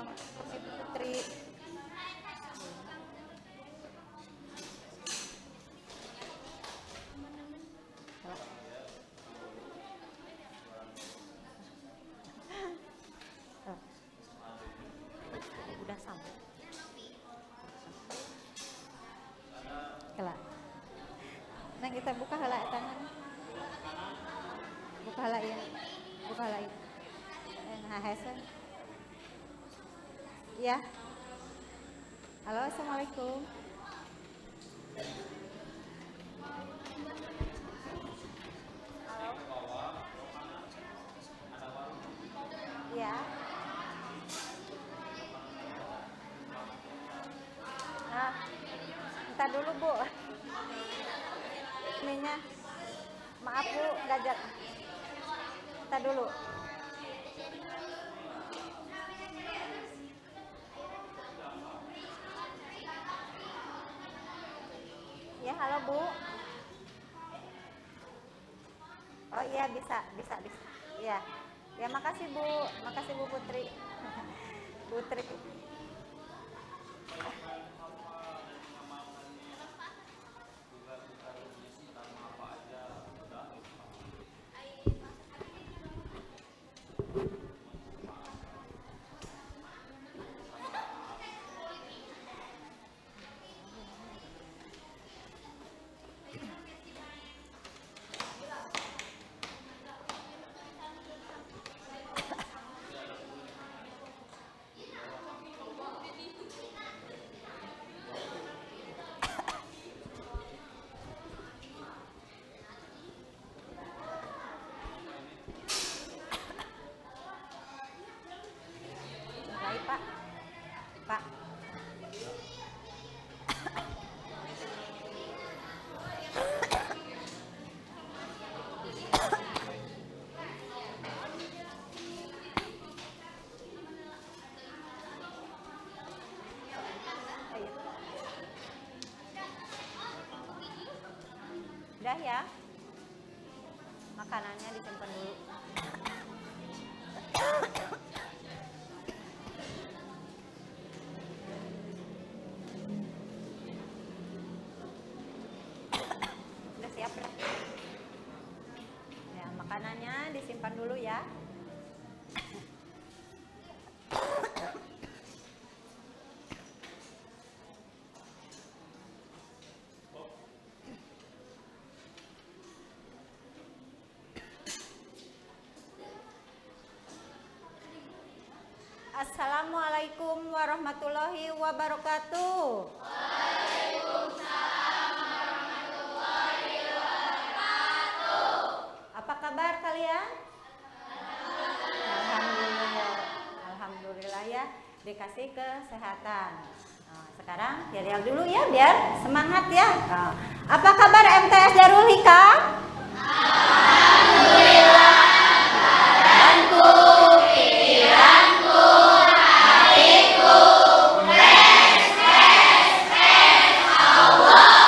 sama Ibu Putri. Udah sampai. Kelak. Nah kita buka hala tangan. Buka hala ya. Buka hala ya. Nah, Hasan. Ya. Halo, assalamualaikum. Halo. Ya. Nah, minta dulu Bu. Ininya. Maaf Bu, gajak. Minta dulu. Ya, halo Bu. Oh iya, bisa. Iya. Ya, makasih Bu. Makasih Bu Putri. Putri. Baik, Pak. Pak. Udah ya. Makanannya disimpan dulu. Udah siap ya? Ya, makanannya disimpan dulu ya. Assalamualaikum warahmatullahi wabarakatuh. Waalaikumsalam warahmatullahi wabarakatuh. Apa kabar kalian? Alhamdulillah. Alhamdulillah ya, dikasih kesehatan. Nah, sekarang yel-yel dulu ya biar semangat ya. Nah, apa kabar MTS Darul Hikam? Alhamdulillah. Badanku, pikiranku, hatiku, Allah Akbar.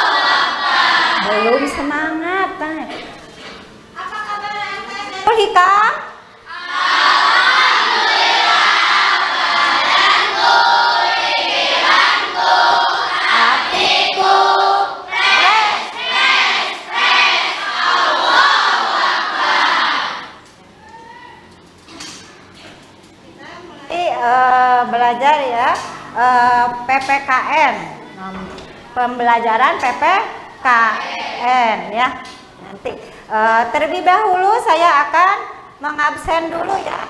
Belum semangat, Pak. Apa kabar MTS Darul Hikam? Alhamdulillah. Badanku, pikiranku, hatiku, Allah Akbar. Belajar ya PPKN, pembelajaran PPKN ya. Nanti terlebih dahulu saya akan mengabsen dulu ya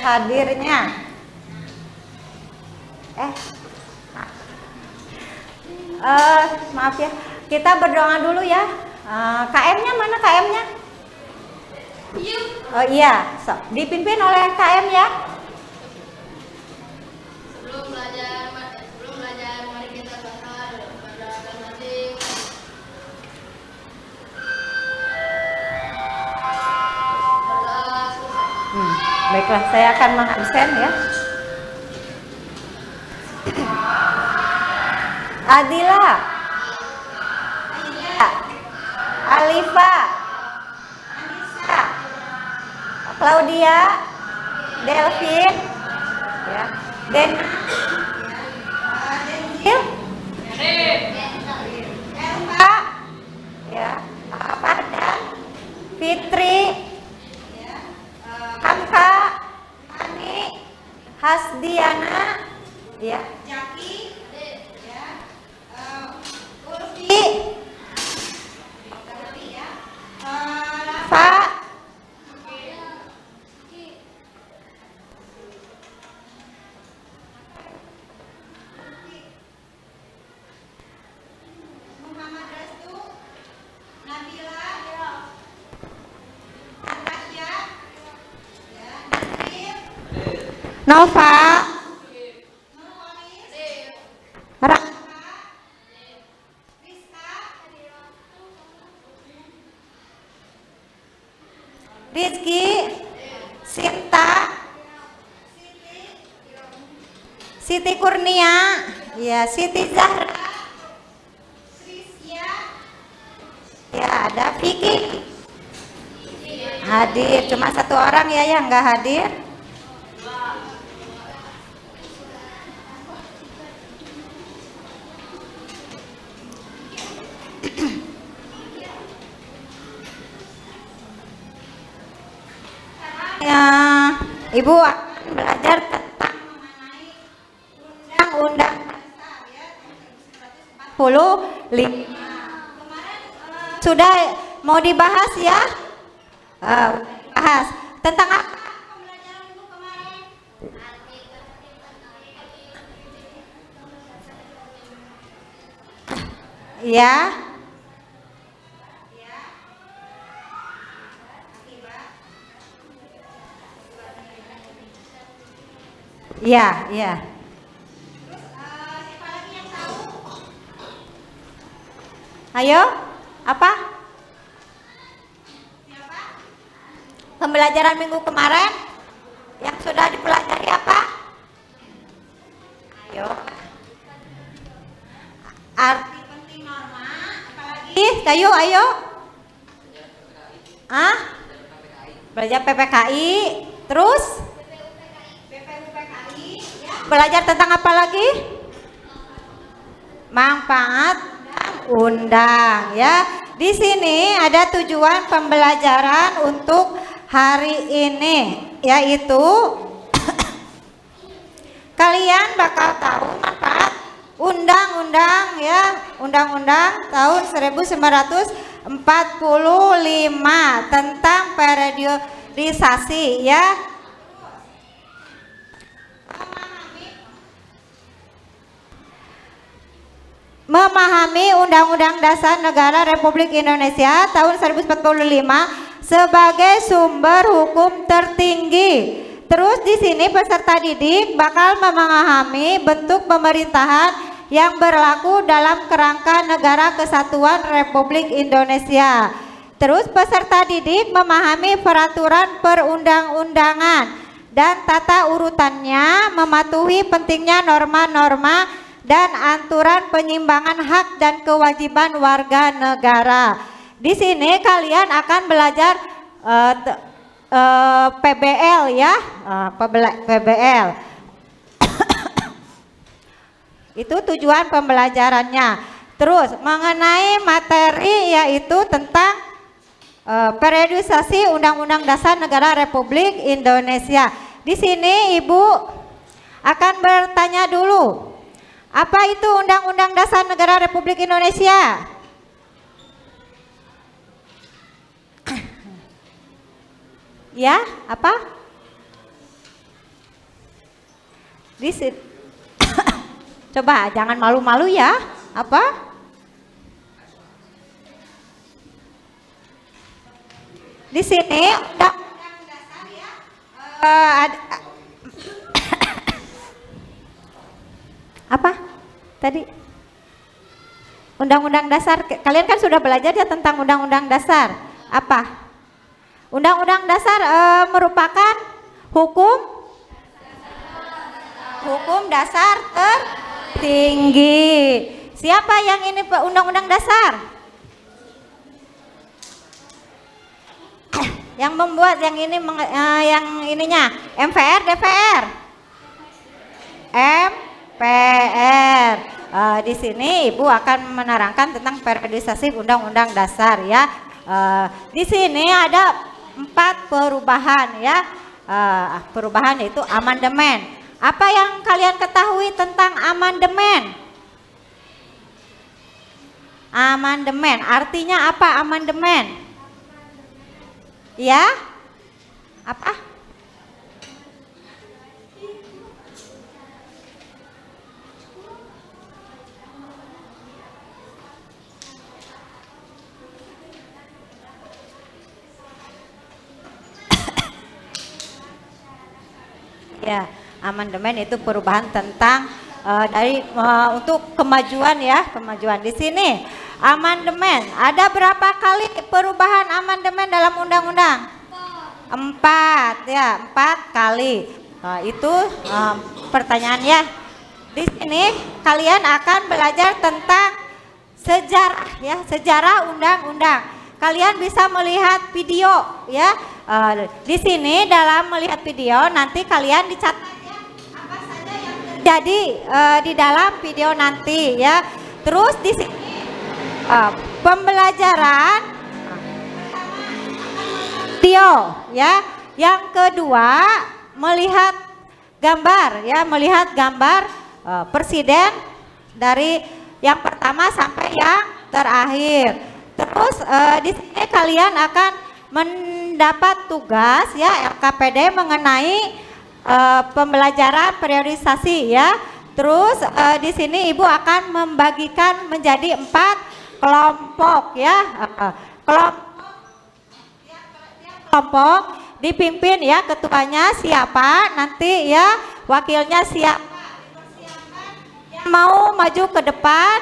hadirnya. Maaf ya, kita berdoa dulu ya. KM-nya mana KM-nya? Oh iya, dipimpin oleh KM ya. Sebelum belajar mari kita berdoa kepada masing-masing. Baiklah, saya akan mengabsen ya. Adila, Alifa, Anissa, Claudia, Delvin, ya. Dena, Denil, Elva, ya. Fardan, Fitri, ya. Hamka, Ani, Hasdiana, ya. Jaki, ya. Ulfi, ya. Rafa, Muhammad Restu, Nabila, Natasha, ya. Nasir, Nova, Nurholis, Rahma, Rizka, Rizky, Sinta, Siti Kurnia, ya. Siti Zahra, Trisya, ya. Ada Vicky hadir, cuma satu orang ya yang nggak hadir. Ya, Ibu akan belajar tentang mengenai Undang-Undang Dasar ya, tahun 1945. Kemarin sudah mau dibahas ya? Bahas tentang apa pembelajaran Ibu kemarin? Ya. Ya, ya. Terus siapa lagi yang tahu? Ayo, apa? Siapa? Pembelajaran minggu kemarin yang sudah dipelajari apa? Ayo. Arti penting norma, apalagi? Ayo. Belajar PPKI, terus? Belajar tentang apa lagi? Manfaat undang ya. Di sini ada tujuan pembelajaran untuk hari ini, yaitu kalian bakal tahu manfaat undang-undang ya, undang-undang tahun 1945 tentang periodisasi ya. Memahami Undang-Undang Dasar Negara Republik Indonesia tahun 1945 sebagai sumber hukum tertinggi. Terus di sini peserta didik bakal memahami bentuk pemerintahan yang berlaku dalam kerangka Negara Kesatuan Republik Indonesia. Terus peserta didik memahami peraturan perundang-undangan dan tata urutannya, mematuhi pentingnya norma-norma dan aturan penyimbangan hak dan kewajiban warga negara. Di sini kalian akan belajar PBL ya, PBL. Itu tujuan pembelajarannya. Terus mengenai materi yaitu tentang periodisasi Undang-Undang Dasar Negara Republik Indonesia. Di sini Ibu akan bertanya dulu. Apa itu Undang-Undang Dasar Negara Republik Indonesia? Ya, apa? Coba jangan malu-malu ya. Apa? Di sini Undang-Undang Dasar ya. Apa tadi? Undang-Undang Dasar, kalian kan sudah belajar ya tentang Undang-Undang Dasar. Apa? Undang-Undang Dasar merupakan hukum dasar tertinggi. Siapa yang ini Undang-Undang Dasar? Yang membuat yang ini yang ininya MPR, DPR? MPR. Di sini Ibu akan menerangkan tentang periodisasi Undang-Undang Dasar ya. Di sini ada 4 perubahan ya. Perubahan yaitu amandemen. Apa yang kalian ketahui tentang amandemen? Amandemen, artinya apa amandemen? Ya? Apa? Ya, amandemen itu perubahan tentang untuk kemajuan ya, kemajuan. Di sini amandemen, ada berapa kali perubahan amandemen dalam undang-undang? 4 ya, 4 kali. Itu pertanyaan ya. Di sini kalian akan belajar tentang sejarah ya, sejarah undang-undang. Kalian bisa melihat video ya. Di sini dalam melihat video nanti kalian dicatat apa saja yang terjadi di dalam video nanti ya. Terus di sini pembelajaran video ya. Yang kedua melihat gambar ya, melihat gambar presiden dari yang pertama sampai yang terakhir. Terus di sini kalian akan mendapat tugas ya LKPD mengenai pembelajaran periodisasi ya. Terus di sini Ibu akan membagikan menjadi 4 kelompok ya. Kelompok dipimpin ya, ketuanya siapa, nanti ya wakilnya siapa. Yang mau maju ke depan.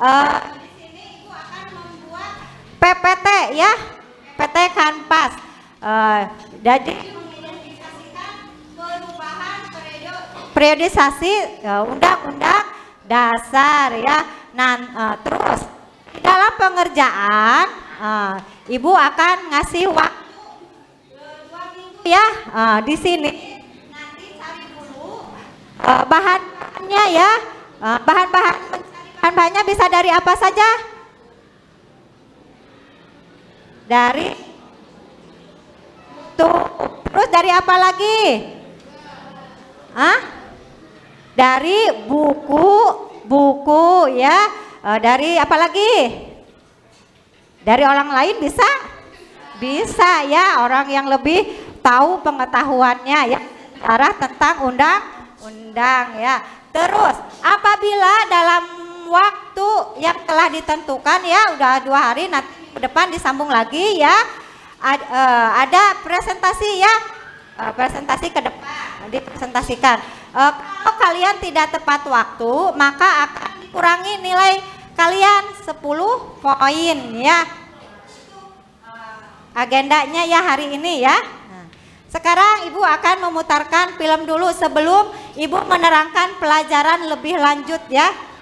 Di sini Ibu akan membuat PPT ya. PT Kanpas. Jadi mengidentifikasikan perubahan periodisasi Undang-Undang Dasar ya. Terus dalam pengerjaan Ibu akan ngasih waktu 2 minggu ya. Di sini nanti cari dulu bahannya ya. Bahan-bahannya bisa dari apa saja? Dari terus dari apa lagi? Dari buku ya. Dari apa lagi? Dari orang lain bisa? Bisa ya, orang yang lebih tahu pengetahuannya ya, arah tentang undang-undang ya. Terus apabila dalam waktu yang telah ditentukan ya, udah 2 hari, nanti ke depan disambung lagi ya, ada presentasi ya, presentasi ke depan dipresentasikan. Kalau kalian tidak tepat waktu maka akan dikurangi nilai kalian 10 poin ya. Agendanya ya hari ini ya. Sekarang Ibu akan memutarkan film dulu sebelum Ibu menerangkan pelajaran lebih lanjut ya.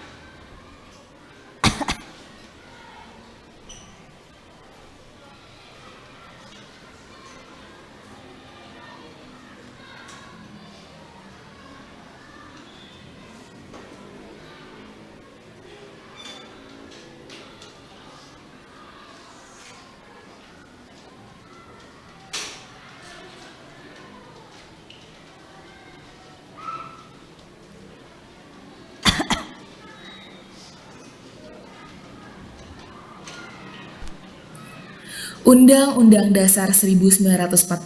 Undang-Undang Dasar 1945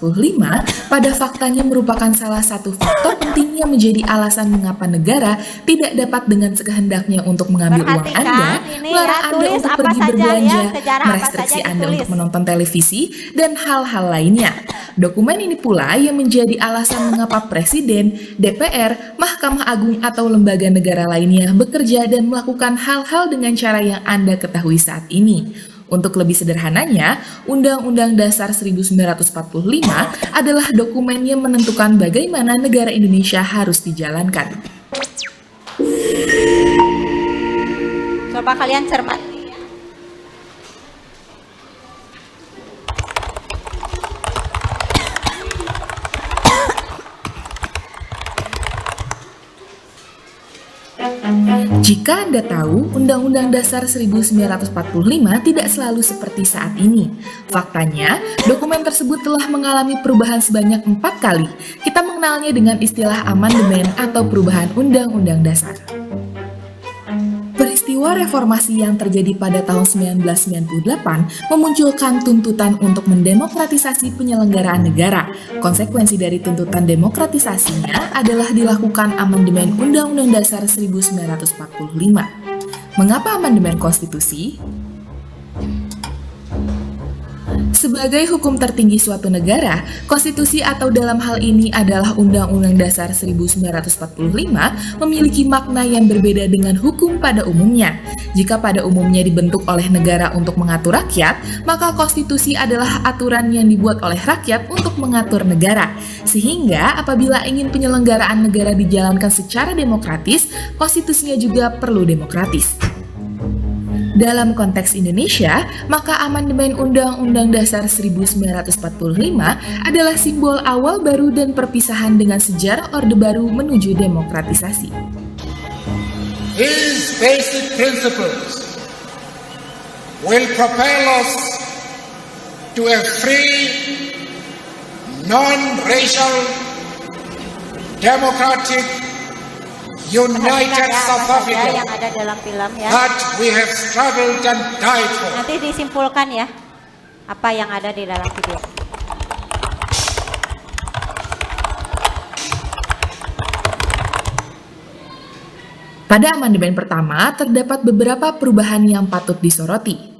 pada faktanya merupakan salah satu faktor penting yang menjadi alasan mengapa negara tidak dapat dengan sekehendaknya untuk mengambil uang Anda, melarang Anda untuk pergi berbelanja, merestriksi Anda untuk menonton televisi, dan hal-hal lainnya. Dokumen ini pula yang menjadi alasan mengapa Presiden, DPR, Mahkamah Agung atau lembaga negara lainnya bekerja dan melakukan hal-hal dengan cara yang Anda ketahui saat ini. Untuk lebih sederhananya, Undang-Undang Dasar 1945 adalah dokumen yang menentukan bagaimana negara Indonesia harus dijalankan. Coba kalian cermati. Jika Anda tahu, Undang-Undang Dasar 1945 tidak selalu seperti saat ini. Faktanya, dokumen tersebut telah mengalami perubahan sebanyak 4 kali. Kita mengenalnya dengan istilah amandemen atau perubahan Undang-Undang Dasar. Peristiwa reformasi yang terjadi pada tahun 1998 memunculkan tuntutan untuk mendemokratisasi penyelenggaraan negara. Konsekuensi dari tuntutan demokratisasinya adalah dilakukan amandemen Undang-Undang Dasar 1945. Mengapa amandemen konstitusi? Sebagai hukum tertinggi suatu negara, konstitusi atau dalam hal ini adalah Undang-Undang Dasar 1945 memiliki makna yang berbeda dengan hukum pada umumnya. Jika pada umumnya dibentuk oleh negara untuk mengatur rakyat, maka konstitusi adalah aturan yang dibuat oleh rakyat untuk mengatur negara. Sehingga apabila ingin penyelenggaraan negara dijalankan secara demokratis, konstitusinya juga perlu demokratis. Dalam konteks Indonesia, maka amandemen Undang-Undang Dasar 1945 adalah simbol awal baru dan perpisahan dengan sejarah Orde Baru menuju demokratisasi. These basic principles will propel us to a free, non-racial, democratic, united South Africa yang ada dalam film ya. that we have struggled and died for. Nanti disimpulkan ya apa yang ada di dalam video. Pada amandemen pertama, terdapat beberapa perubahan yang patut disoroti.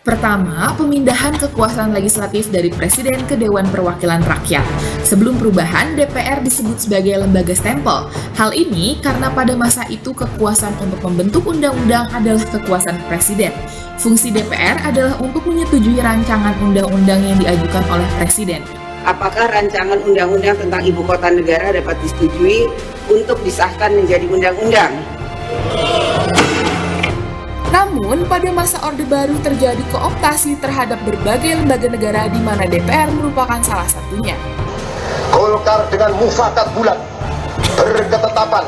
Pertama, pemindahan kekuasaan legislatif dari Presiden ke Dewan Perwakilan Rakyat. Sebelum perubahan, DPR disebut sebagai lembaga stempel. Hal ini karena pada masa itu kekuasaan untuk membentuk undang-undang adalah kekuasaan Presiden. Fungsi DPR adalah untuk menyetujui rancangan undang-undang yang diajukan oleh Presiden. Apakah rancangan undang-undang tentang ibu kota negara dapat disetujui untuk disahkan menjadi undang-undang? Namun, pada masa Orde Baru terjadi kooptasi terhadap berbagai lembaga negara di mana DPR merupakan salah satunya. Golkar dengan mufakat bulat berketetapan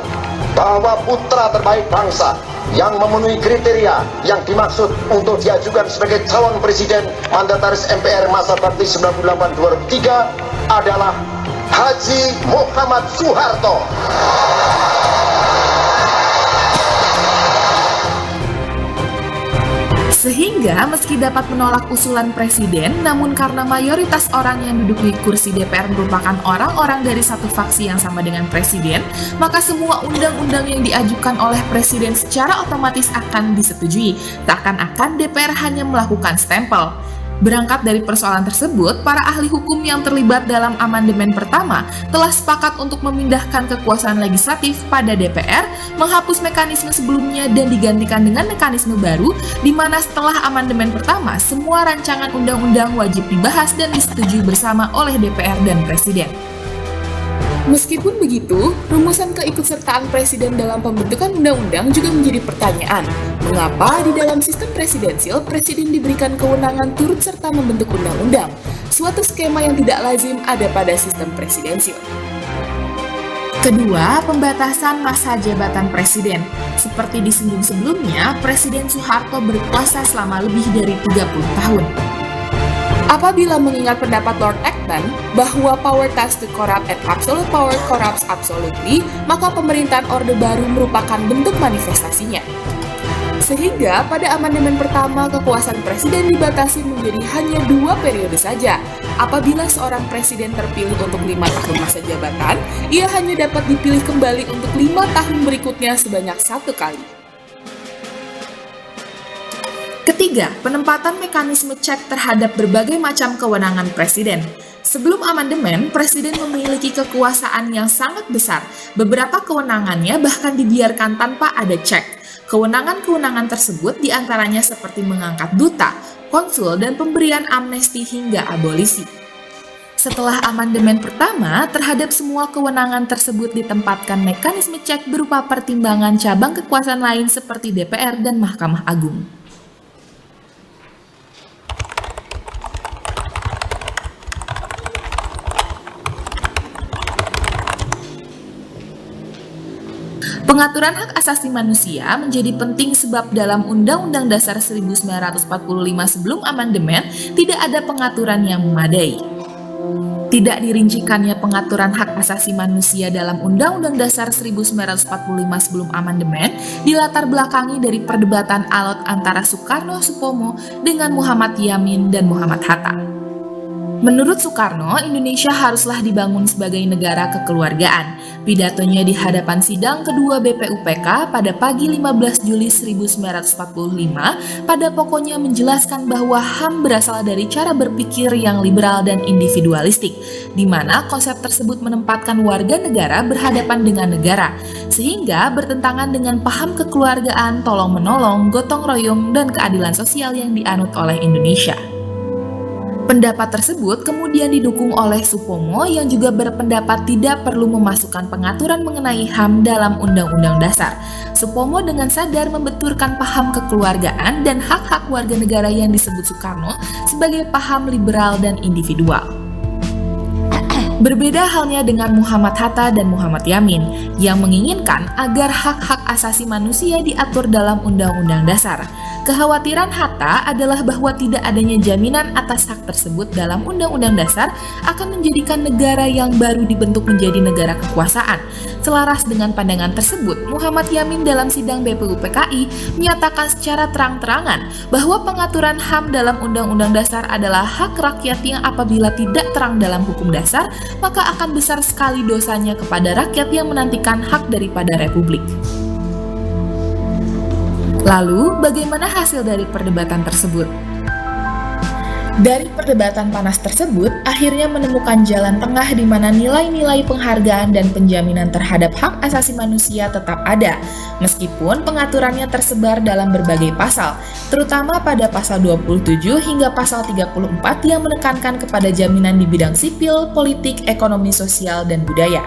bahwa putra terbaik bangsa yang memenuhi kriteria yang dimaksud untuk diajukan sebagai calon presiden mandataris MPR masa bakti 98-2003 adalah Haji Muhammad Soeharto. Sehingga meski dapat menolak usulan presiden, namun karena mayoritas orang yang duduk di kursi DPR merupakan orang-orang dari satu faksi yang sama dengan presiden, maka semua undang-undang yang diajukan oleh presiden secara otomatis akan disetujui, seakan-akan DPR hanya melakukan stempel. Berangkat dari persoalan tersebut, para ahli hukum yang terlibat dalam amandemen pertama telah sepakat untuk memindahkan kekuasaan legislatif pada DPR, menghapus mekanisme sebelumnya dan digantikan dengan mekanisme baru, di mana setelah amandemen pertama, semua rancangan undang-undang wajib dibahas dan disetujui bersama oleh DPR dan Presiden. Meskipun begitu, rumusan keikutsertaan presiden dalam pembentukan undang-undang juga menjadi pertanyaan. Mengapa di dalam sistem presidensial, presiden diberikan kewenangan turut serta membentuk undang-undang? Suatu skema yang tidak lazim ada pada sistem presidensial. Kedua, pembatasan masa jabatan presiden. Seperti disinggung sebelumnya, Presiden Soeharto berkuasa selama lebih dari 30 tahun. Apabila mengingat pendapat Lord Acton bahwa power tends to corrupt and absolute power corrupts absolutely, maka pemerintahan Orde Baru merupakan bentuk manifestasinya. Sehingga pada amandemen pertama kekuasaan presiden dibatasi menjadi hanya 2 periode saja. Apabila seorang presiden terpilih untuk 5 tahun masa jabatan, ia hanya dapat dipilih kembali untuk 5 tahun berikutnya sebanyak 1 kali. Ketiga, penempatan mekanisme cek terhadap berbagai macam kewenangan presiden. Sebelum amandemen, presiden memiliki kekuasaan yang sangat besar. Beberapa kewenangannya bahkan dibiarkan tanpa ada cek. Kewenangan-kewenangan tersebut diantaranya seperti mengangkat duta, konsul, dan pemberian amnesti hingga abolisi. Setelah amandemen pertama, terhadap semua kewenangan tersebut ditempatkan mekanisme cek berupa pertimbangan cabang kekuasaan lain seperti DPR dan Mahkamah Agung. Pengaturan hak asasi manusia menjadi penting sebab dalam Undang-Undang Dasar 1945 sebelum amandemen tidak ada pengaturan yang memadai. Tidak dirincikannya pengaturan hak asasi manusia dalam Undang-Undang Dasar 1945 sebelum amandemen dilatar belakangi dari perdebatan alot antara Soekarno-Supomo dengan Muhammad Yamin dan Muhammad Hatta. Menurut Soekarno, Indonesia haruslah dibangun sebagai negara kekeluargaan. Pidatonya di hadapan sidang kedua BPUPK pada pagi 15 Juli 1945 pada pokoknya menjelaskan bahwa HAM berasal dari cara berpikir yang liberal dan individualistik, di mana konsep tersebut menempatkan warga negara berhadapan dengan negara, sehingga bertentangan dengan paham kekeluargaan, tolong-menolong, gotong royong, dan keadilan sosial yang dianut oleh Indonesia. Pendapat tersebut kemudian didukung oleh Supomo yang juga berpendapat tidak perlu memasukkan pengaturan mengenai HAM dalam Undang-Undang Dasar. Supomo dengan sadar membenturkan paham kekeluargaan dan hak-hak warga negara yang disebut Soekarno sebagai paham liberal dan individual. Berbeda halnya dengan Muhammad Hatta dan Muhammad Yamin yang menginginkan agar hak-hak asasi manusia diatur dalam Undang-Undang Dasar. Kekhawatiran Hatta adalah bahwa tidak adanya jaminan atas hak tersebut dalam Undang-Undang Dasar akan menjadikan negara yang baru dibentuk menjadi negara kekuasaan. Selaras dengan pandangan tersebut, Muhammad Yamin dalam sidang BPUPKI menyatakan secara terang-terangan bahwa pengaturan HAM dalam Undang-Undang Dasar adalah hak rakyat yang apabila tidak terang dalam hukum dasar, maka akan besar sekali dosanya kepada rakyat yang menantikan hak daripada Republik. Lalu, bagaimana hasil dari perdebatan tersebut? Dari perdebatan panas tersebut, akhirnya menemukan jalan tengah di mana nilai-nilai penghargaan dan penjaminan terhadap hak asasi manusia tetap ada, meskipun pengaturannya tersebar dalam berbagai pasal, terutama pada pasal 27 hingga pasal 34 yang menekankan kepada jaminan di bidang sipil, politik, ekonomi, sosial, dan budaya.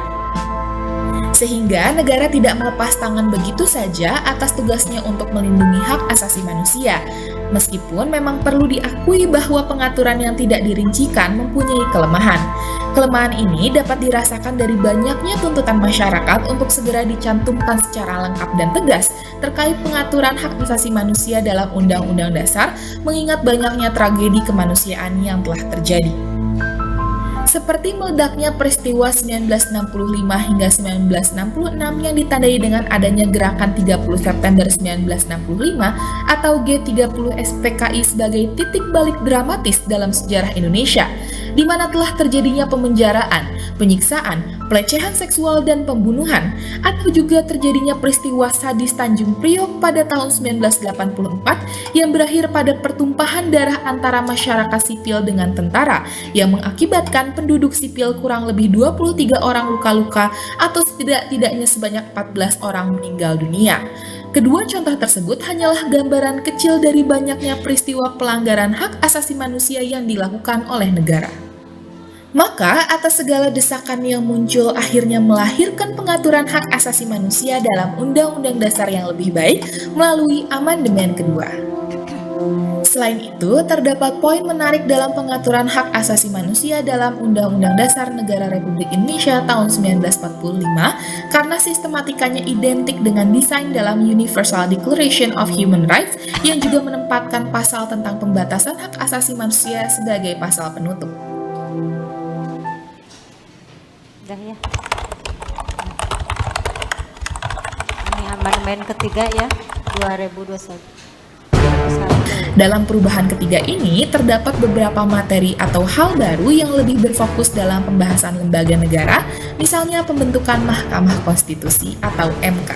Sehingga negara tidak melepas tangan begitu saja atas tugasnya untuk melindungi hak asasi manusia, meskipun memang perlu diakui bahwa pengaturan yang tidak dirincikan mempunyai kelemahan. Kelemahan ini dapat dirasakan dari banyaknya tuntutan masyarakat untuk segera dicantumkan secara lengkap dan tegas terkait pengaturan hak asasi manusia dalam Undang-Undang Dasar, mengingat banyaknya tragedi kemanusiaan yang telah terjadi. Seperti meledaknya peristiwa 1965 hingga 1966 yang ditandai dengan adanya gerakan 30 September 1965 atau G30 SPKI sebagai titik balik dramatis dalam sejarah Indonesia, di mana telah terjadinya pemenjaraan, penyiksaan, pelecehan seksual dan pembunuhan, atau juga terjadinya peristiwa sadis Tanjung Priok pada tahun 1984 yang berakhir pada pertumpahan darah antara masyarakat sipil dengan tentara yang mengakibatkan penduduk sipil kurang lebih 23 orang luka-luka atau setidak-tidaknya sebanyak 14 orang meninggal dunia. Kedua contoh tersebut hanyalah gambaran kecil dari banyaknya peristiwa pelanggaran hak asasi manusia yang dilakukan oleh negara. Maka, atas segala desakan yang muncul akhirnya melahirkan pengaturan hak asasi manusia dalam Undang-Undang Dasar yang lebih baik melalui amandemen kedua. Selain itu, terdapat poin menarik dalam pengaturan hak asasi manusia dalam Undang-Undang Dasar Negara Republik Indonesia tahun 1945 karena sistematikanya identik dengan desain dalam Universal Declaration of Human Rights yang juga menempatkan pasal tentang pembatasan hak asasi manusia sebagai pasal penutup. Udah ya. Ini amandemen ketiga ya, 2021. Dalam perubahan ketiga ini, terdapat beberapa materi atau hal baru yang lebih berfokus dalam pembahasan lembaga negara, misalnya pembentukan Mahkamah Konstitusi atau MK.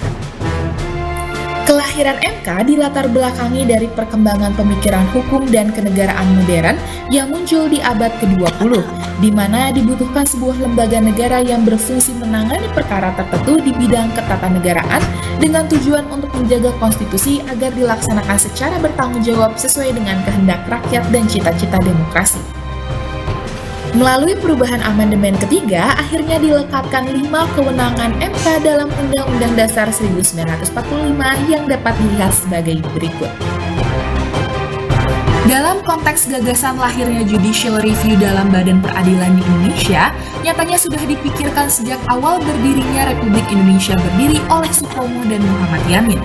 Kelahiran MK dilatar belakangi dari perkembangan pemikiran hukum dan kenegaraan modern yang muncul di abad ke-20, di mana dibutuhkan sebuah lembaga negara yang berfungsi menangani perkara tertentu di bidang ketatanegaraan dengan tujuan untuk menjaga konstitusi agar dilaksanakan secara bertanggung jawab sesuai dengan kehendak rakyat dan cita-cita demokrasi. Melalui perubahan amandemen ketiga, akhirnya dilekatkan 5 kewenangan MK dalam Undang-Undang Dasar 1945 yang dapat dilihat sebagai berikut. Dalam konteks gagasan lahirnya judicial review dalam Badan Peradilan di Indonesia, nyatanya sudah dipikirkan sejak awal berdirinya Republik Indonesia berdiri oleh Sutomo dan Muhammad Yamin.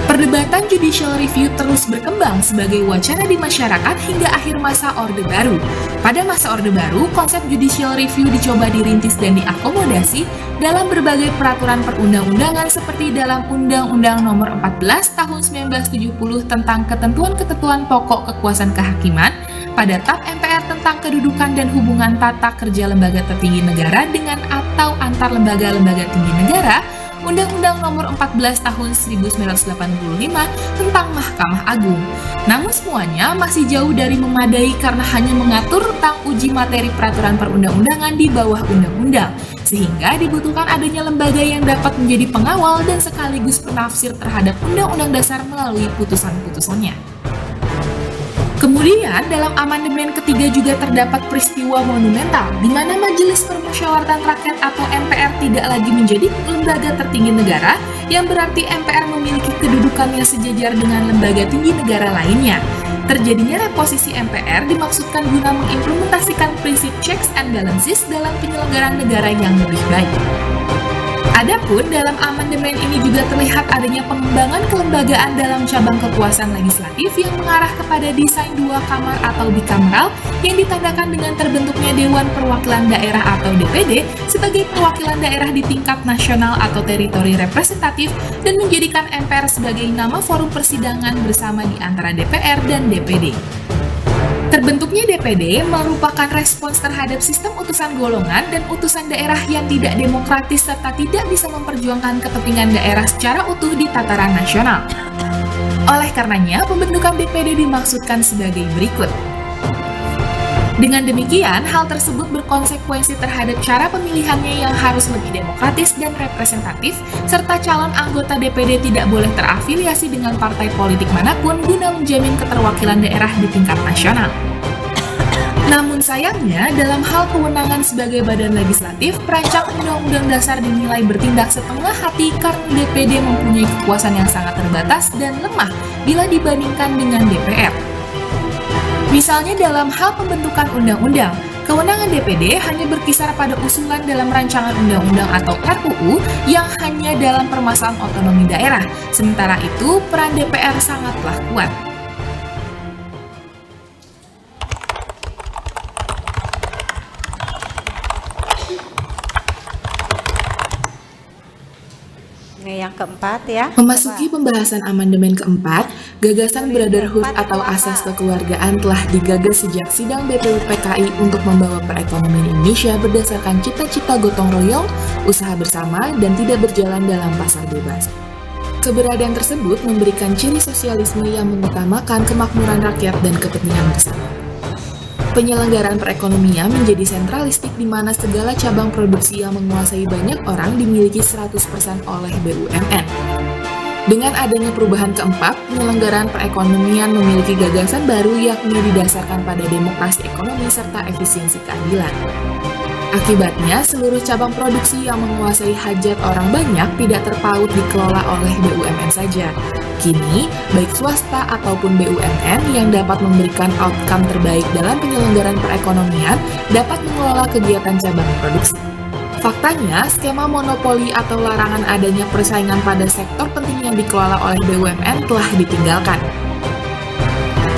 Perdebatan judicial review terus berkembang sebagai wacana di masyarakat hingga akhir masa Orde Baru. Pada masa Orde Baru, konsep judicial review dicoba dirintis dan diakomodasi dalam berbagai peraturan perundang-undangan seperti dalam Undang-Undang Nomor 14 Tahun 1970 tentang ketentuan-ketentuan pokok kekuasaan kehakiman, pada TAP MPR tentang kedudukan dan hubungan tata kerja lembaga tertinggi negara dengan atau antar lembaga-lembaga tinggi negara, Undang-Undang Nomor 14 Tahun 1985 tentang Mahkamah Agung. Namun semuanya masih jauh dari memadai karena hanya mengatur tentang uji materi peraturan perundang-undangan di bawah undang-undang, sehingga dibutuhkan adanya lembaga yang dapat menjadi pengawal dan sekaligus penafsir terhadap Undang-Undang Dasar melalui putusan-putusannya. Kemudian, dalam amandemen ketiga juga terdapat peristiwa monumental, di mana Majelis Permusyawaratan Rakyat atau MPR tidak lagi menjadi lembaga tertinggi negara, yang berarti MPR memiliki kedudukan yang sejajar dengan lembaga tinggi negara lainnya. Terjadinya reposisi MPR dimaksudkan guna mengimplementasikan prinsip checks and balances dalam penyelenggaraan negara yang lebih baik. Adapun dalam amandemen ini juga terlihat adanya pengembangan kelembagaan dalam cabang kekuasaan legislatif yang mengarah kepada desain dua kamar atau bikameral yang ditandakan dengan terbentuknya Dewan Perwakilan Daerah atau DPD sebagai perwakilan daerah di tingkat nasional atau teritori representatif dan menjadikan MPR sebagai nama forum persidangan bersama di antara DPR dan DPD. Terbentuknya DPD merupakan respons terhadap sistem utusan golongan dan utusan daerah yang tidak demokratis serta tidak bisa memperjuangkan kepentingan daerah secara utuh di tataran nasional. Oleh karenanya, pembentukan DPD dimaksudkan sebagai berikut. Dengan demikian, hal tersebut berkonsekuensi terhadap cara pemilihannya yang harus lebih demokratis dan representatif, serta calon anggota DPD tidak boleh terafiliasi dengan partai politik manapun guna menjamin keterwakilan daerah di tingkat nasional. Namun sayangnya, dalam hal kewenangan sebagai badan legislatif, perancang Undang-Undang Dasar dinilai bertindak setengah hati karena DPD mempunyai kekuasaan yang sangat terbatas dan lemah bila dibandingkan dengan DPR. Misalnya dalam hal pembentukan undang-undang, kewenangan DPD hanya berkisar pada usulan dalam rancangan undang-undang atau RUU yang hanya dalam permasalahan otonomi daerah, sementara itu peran DPR sangatlah kuat. Ini yang keempat ya. Memasuki pembahasan amandemen keempat, gagasan brotherhood atau asas kekeluargaan telah digagas sejak sidang BPUPKI untuk membawa perekonomian Indonesia berdasarkan cita-cita gotong royong, usaha bersama, dan tidak berjalan dalam pasar bebas. Keberadaan tersebut memberikan ciri sosialisme yang mengutamakan kemakmuran rakyat dan kepentingan bersama. Penyelenggaraan perekonomian menjadi sentralistik di mana segala cabang produksi yang menguasai banyak orang dimiliki 100% oleh BUMN. Dengan adanya perubahan keempat, penyelenggaraan perekonomian memiliki gagasan baru yakni didasarkan pada demokrasi ekonomi serta efisiensi keadilan. Akibatnya, seluruh cabang produksi yang menguasai hajat orang banyak tidak terpaut dikelola oleh BUMN saja. Kini, baik swasta ataupun BUMN yang dapat memberikan outcome terbaik dalam penyelenggaraan perekonomian dapat mengelola kegiatan cabang produksi. Faktanya, skema monopoli atau larangan adanya persaingan pada sektor penting yang dikelola oleh BUMN telah ditinggalkan.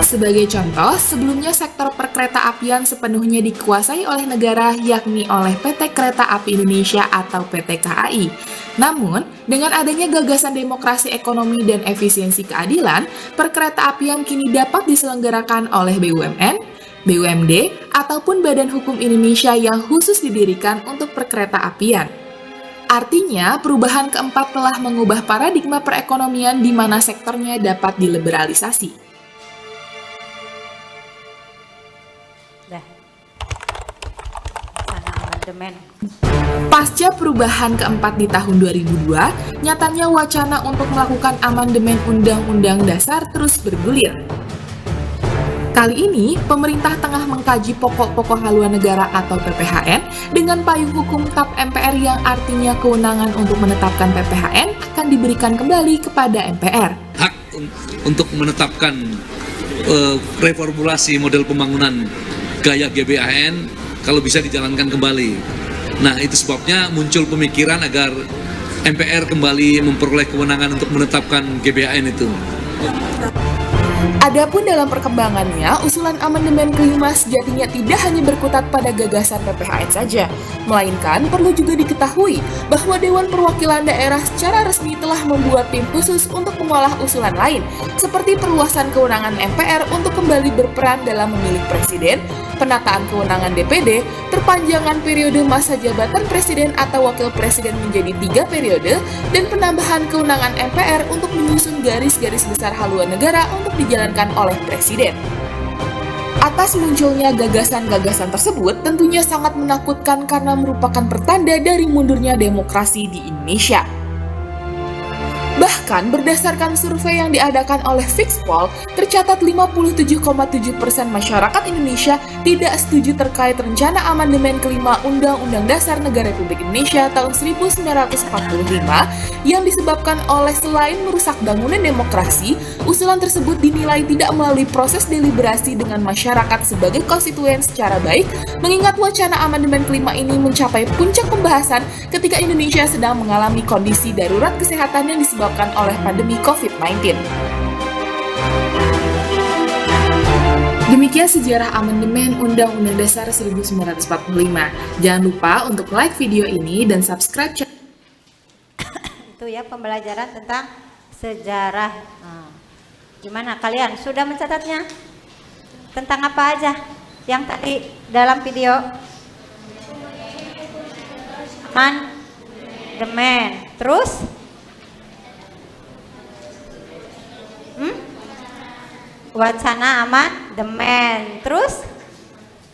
Sebagai contoh, sebelumnya sektor perkereta-apian sepenuhnya dikuasai oleh negara yakni oleh PT Kereta Api Indonesia atau PT KAI. Namun, dengan adanya gagasan demokrasi ekonomi dan efisiensi keadilan, perkereta-apian kini dapat diselenggarakan oleh BUMN, BUMD, ataupun Badan Hukum Indonesia yang khusus didirikan untuk perkereta-apian. Artinya, perubahan keempat telah mengubah paradigma perekonomian di mana sektornya dapat diliberalisasi. Pasca perubahan keempat di tahun 2002, nyatanya wacana untuk melakukan amandemen Undang-Undang Dasar terus bergulir. Kali ini, pemerintah tengah mengkaji pokok-pokok haluan negara atau PPHN dengan payung hukum TAP MPR yang artinya kewenangan untuk menetapkan PPHN akan diberikan kembali kepada MPR. Hak untuk menetapkan reformulasi model pembangunan gaya GBHN kalau bisa dijalankan kembali. Nah, itu sebabnya muncul pemikiran agar MPR kembali memperoleh kewenangan untuk menetapkan GBHN itu. Adapun dalam perkembangannya, usulan amandemen kelima sejatinya tidak hanya berkutat pada gagasan PPHN saja, melainkan perlu juga diketahui bahwa Dewan Perwakilan Daerah secara resmi telah membuat tim khusus untuk mengolah usulan lain, seperti perluasan kewenangan MPR untuk kembali berperan dalam memilih presiden, penataan kewenangan DPD, perpanjangan periode masa jabatan presiden atau wakil presiden menjadi 3 periode, dan penambahan kewenangan MPR untuk menyusun garis-garis besar haluan negara untuk dijalankan oleh presiden. Atas munculnya gagasan-gagasan tersebut tentunya sangat menakutkan karena merupakan pertanda dari mundurnya demokrasi di Indonesia. Bahkan berdasarkan survei yang diadakan oleh Fixpol, tercatat 57,7% masyarakat Indonesia tidak setuju terkait rencana amandemen kelima Undang-Undang Dasar Negara Republik Indonesia tahun 1945 yang disebabkan oleh selain merusak bangunan demokrasi, usulan tersebut dinilai tidak melalui proses deliberasi dengan masyarakat sebagai konstituen secara baik, mengingat wacana amandemen kelima ini mencapai puncak pembahasan ketika Indonesia sedang mengalami kondisi darurat kesehatan yang disebabkan oleh pandemi COVID-19. Demikian sejarah amandemen Undang-Undang Dasar 1945. Jangan lupa untuk like video ini dan subscribe channel. Itu ya pembelajaran tentang sejarah. Gimana kalian? Sudah mencatatnya? Tentang apa aja yang tadi dalam video? Amandemen. Terus? Wacana amandemen. Terus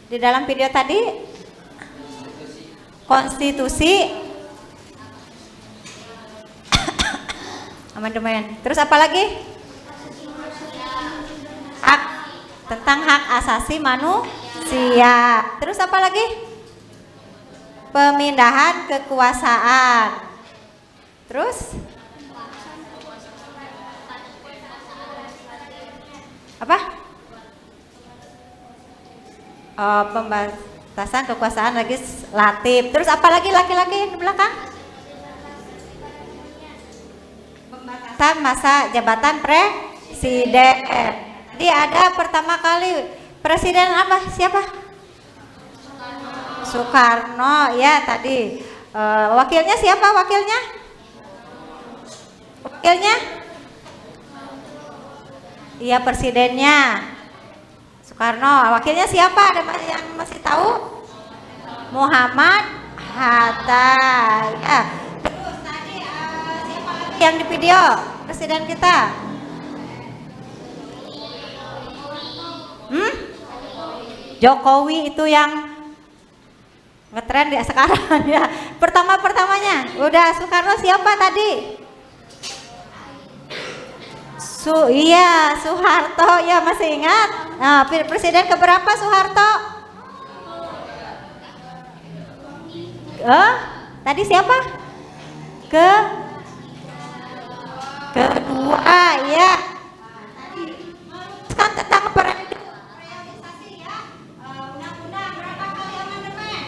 di dalam video tadi konstitusi amandemen. Terus apa lagi? Hak, tentang hak asasi manusia. Terus apa lagi? Pemindahan kekuasaan. Terus apa? Pembatasan kekuasaan legislatif. Terus apa lagi laki-laki di belakang? Pembatasan masa jabatan presiden. Jadi ada pertama kali presiden apa? Siapa? Soekarno ya tadi. Wakilnya siapa wakilnya? Wakilnya? Iya presidennya Soekarno, wakilnya siapa? Ada yang masih tahu? Muhammad Hatta. Ya. Terus tadi siapa lagi yang di video presiden kita? Jokowi itu yang ngetren di sekarang ya. Pertamanya udah Soekarno siapa tadi? Iya, Soeharto ya masih ingat. Nah, presiden keberapa Soeharto? Tadi siapa? Kedua ya. Kan tentang realisasi ya. Undang-undang berapa kali amandemen?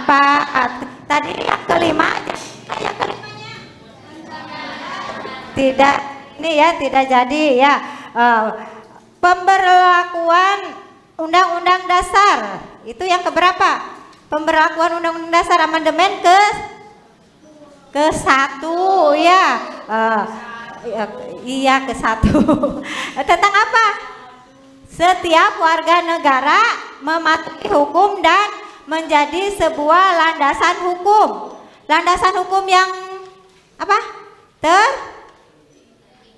4. Tadi yang kelima aja. Yang kelimanya tidak. Ini ya tidak jadi ya. Pemberlakuan Undang-Undang Dasar itu yang keberapa? Pemberlakuan Undang-Undang Dasar amandemen ke-1 ya. Iya ke-1. Tentang apa? Setiap warga negara mematuhi hukum dan menjadi sebuah landasan hukum. Landasan hukum yang apa?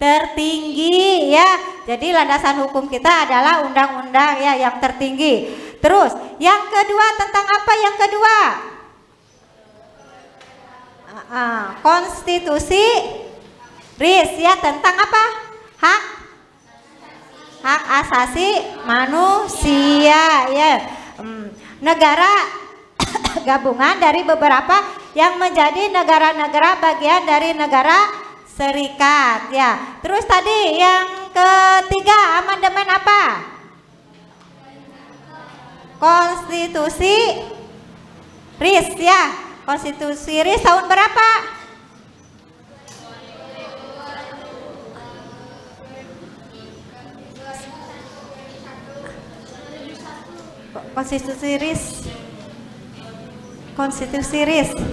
Tertinggi ya. Jadi landasan hukum kita adalah undang-undang ya yang tertinggi. Terus yang kedua tentang apa yang kedua? Konstitusi RIS ya tentang apa? Hak asasi manusia ya. Negara gabungan dari beberapa yang menjadi negara-negara bagian dari negara Serikat ya. Terus tadi yang ketiga amandemen apa? Konstitusi RIS ya. Konstitusi RIS tahun berapa? Konstitusi RIS 1900.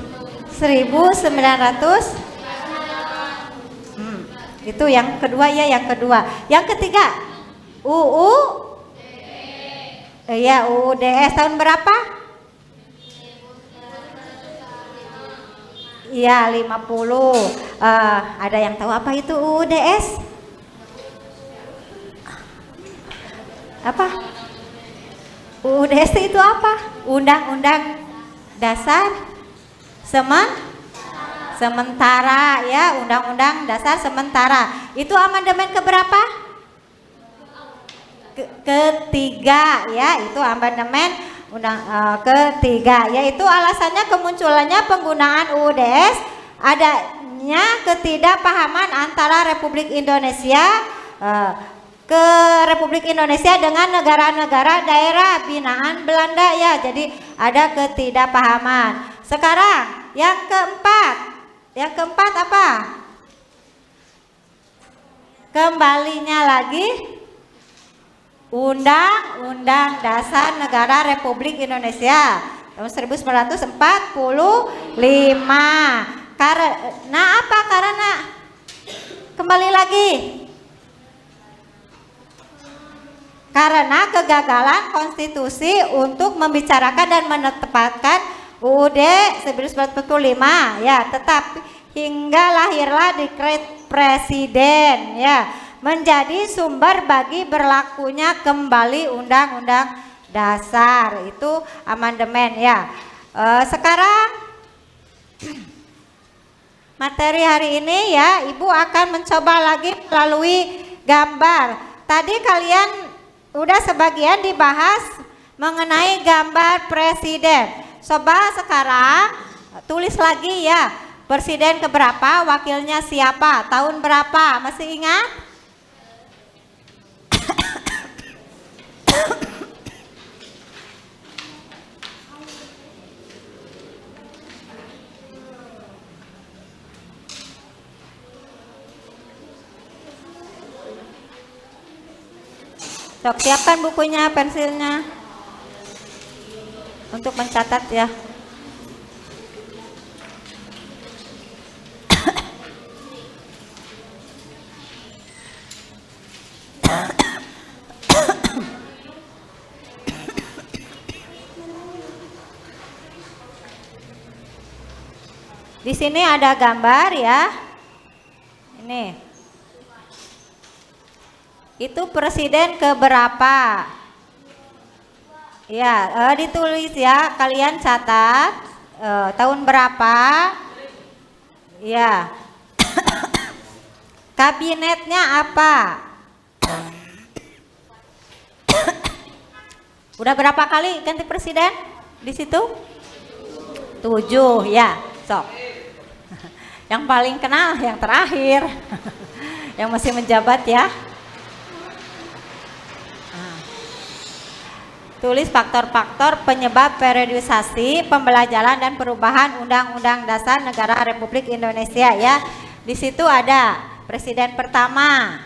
Itu yang kedua ya, yang kedua. Yang ketiga UU ya, UUDS tahun berapa? Iya 50. Ada yang tahu apa itu UUDS? Apa? UUDS itu apa? Undang-undang Dasar Sementara ya, Undang-Undang Dasar Sementara. Itu amandemen keberapa? Ketiga ya, itu amandemen ketiga. Yaitu alasannya kemunculannya penggunaan UUDS adanya ketidakpahaman antara Republik Indonesia dengan negara-negara daerah binaan Belanda ya. Jadi ada ketidakpahaman. Sekarang yang keempat apa? Kembalinya lagi Undang-Undang Dasar Negara Republik Indonesia tahun 1945. Karena apa? Karena kembali lagi karena kegagalan konstitusi untuk membicarakan dan menetapkan UUD 1945 ya, tetapi hingga lahirlah dekret presiden ya, menjadi sumber bagi berlakunya kembali Undang-Undang Dasar. Itu amandemen ya. Sekarang materi hari ini ya, Ibu akan mencoba lagi melalui gambar. Tadi kalian udah sebagian dibahas mengenai gambar presiden. Coba sekarang tulis lagi ya, presiden keberapa, wakilnya siapa, tahun berapa, masih ingat? Sok, siapkan bukunya, pensilnya untuk mencatat ya. Di sini ada gambar ya. Ini. Itu presiden keberapa? Ya, ditulis ya, kalian catat tahun berapa? Ya. Kabinetnya apa? Udah berapa kali ganti presiden di situ? 7 ya, sok. Yang paling kenal yang terakhir, yang masih menjabat ya. Tulis faktor-faktor penyebab periodisasi, pembelajaran dan perubahan Undang-Undang Dasar Negara Republik Indonesia ya. Di situ ada presiden pertama.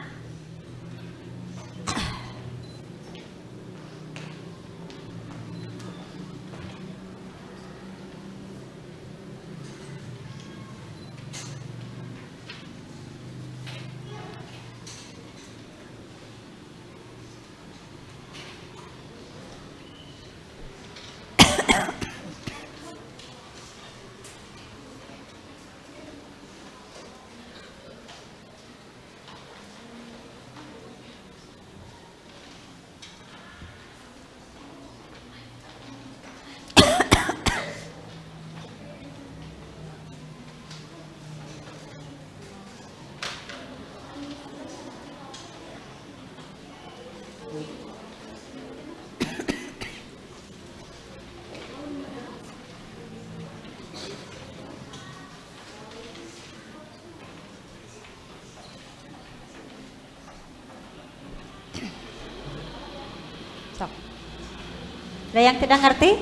Ada yang tidak ngerti?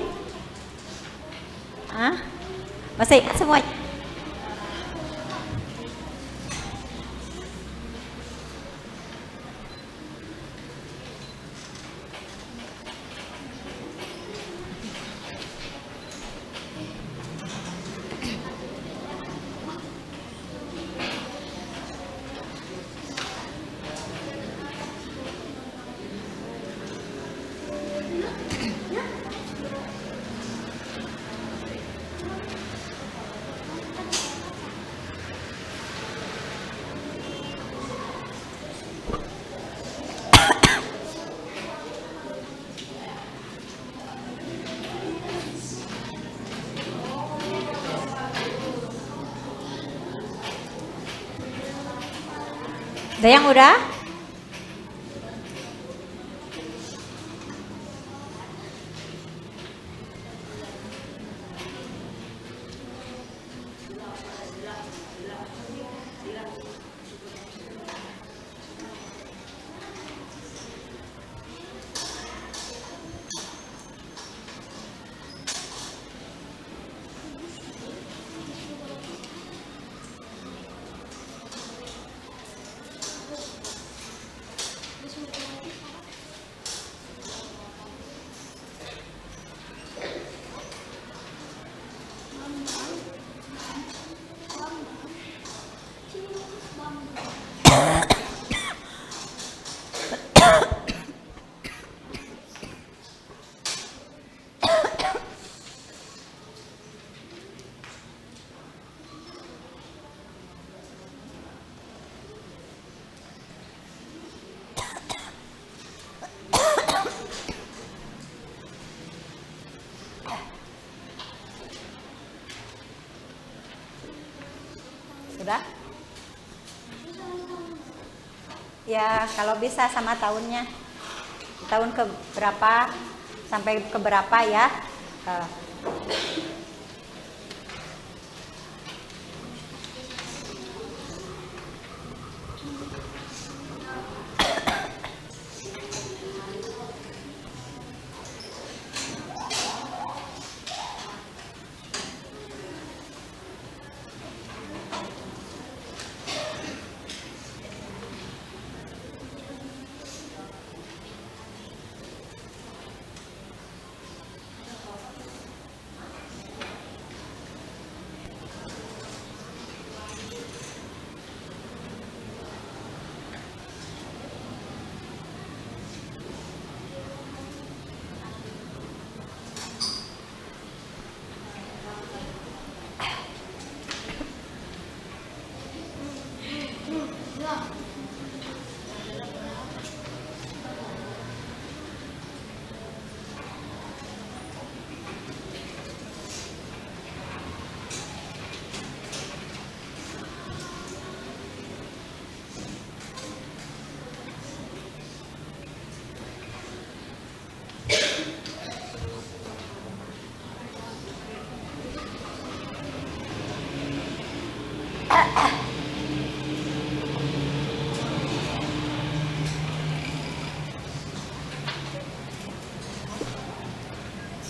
Hah? Masih ingat semuanya? Ada yang udah? Sudah? Ya, kalau bisa sama tahunnya. Tahun ke berapa sampai ke berapa ya?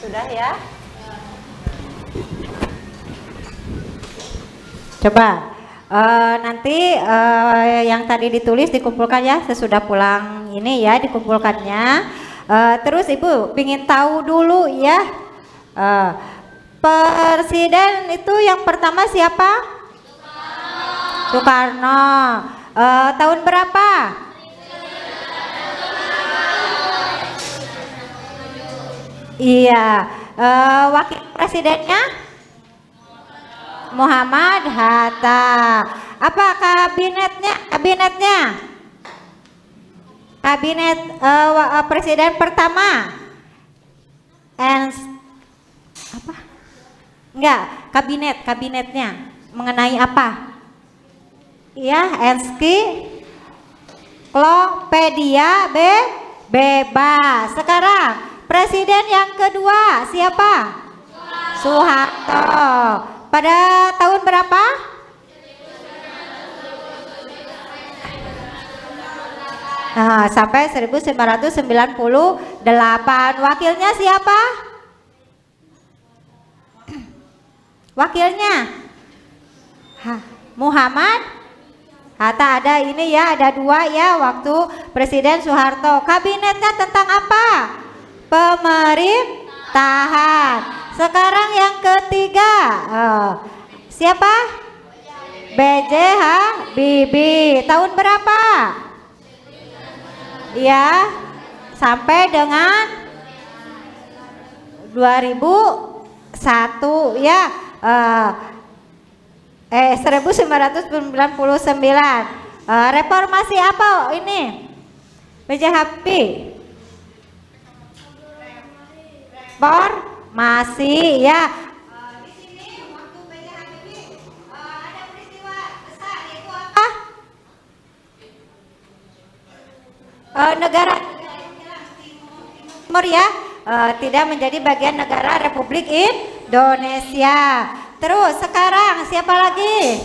Sudah ya? Coba nanti yang tadi ditulis dikumpulkan ya sesudah pulang ini ya dikumpulkannya. Terus Ibu pingin tahu dulu ya presiden itu yang pertama siapa? Soekarno. Tahun berapa? Iya, wakil presidennya Muhammad Hatta. Apa kabinetnya? Kabinet presiden pertama. Apa? Enggak, kabinetnya mengenai apa? Iya, ensiklopedia bebas. Sekarang presiden yang kedua siapa? Soeharto. Pada tahun berapa? Nah, sampai 1998. Wakilnya siapa? Wakilnya Muhammad Hatta. Ada ini ya, ada 2 ya waktu Presiden Soeharto. Kabinetnya tentang apa? Pemerintahan. Sekarang yang ketiga, siapa? B.J. Habibie. Tahun berapa? Ya, sampai dengan 2001 ya. 1999. Reformasi apa ini? B.J. Habibie. Reformasi ya. Di sini waktu B.J. Habibie ada peristiwa besar, yaitu apa? Negara Timur ya, tidak menjadi bagian negara Republik Indonesia. Terus sekarang siapa lagi?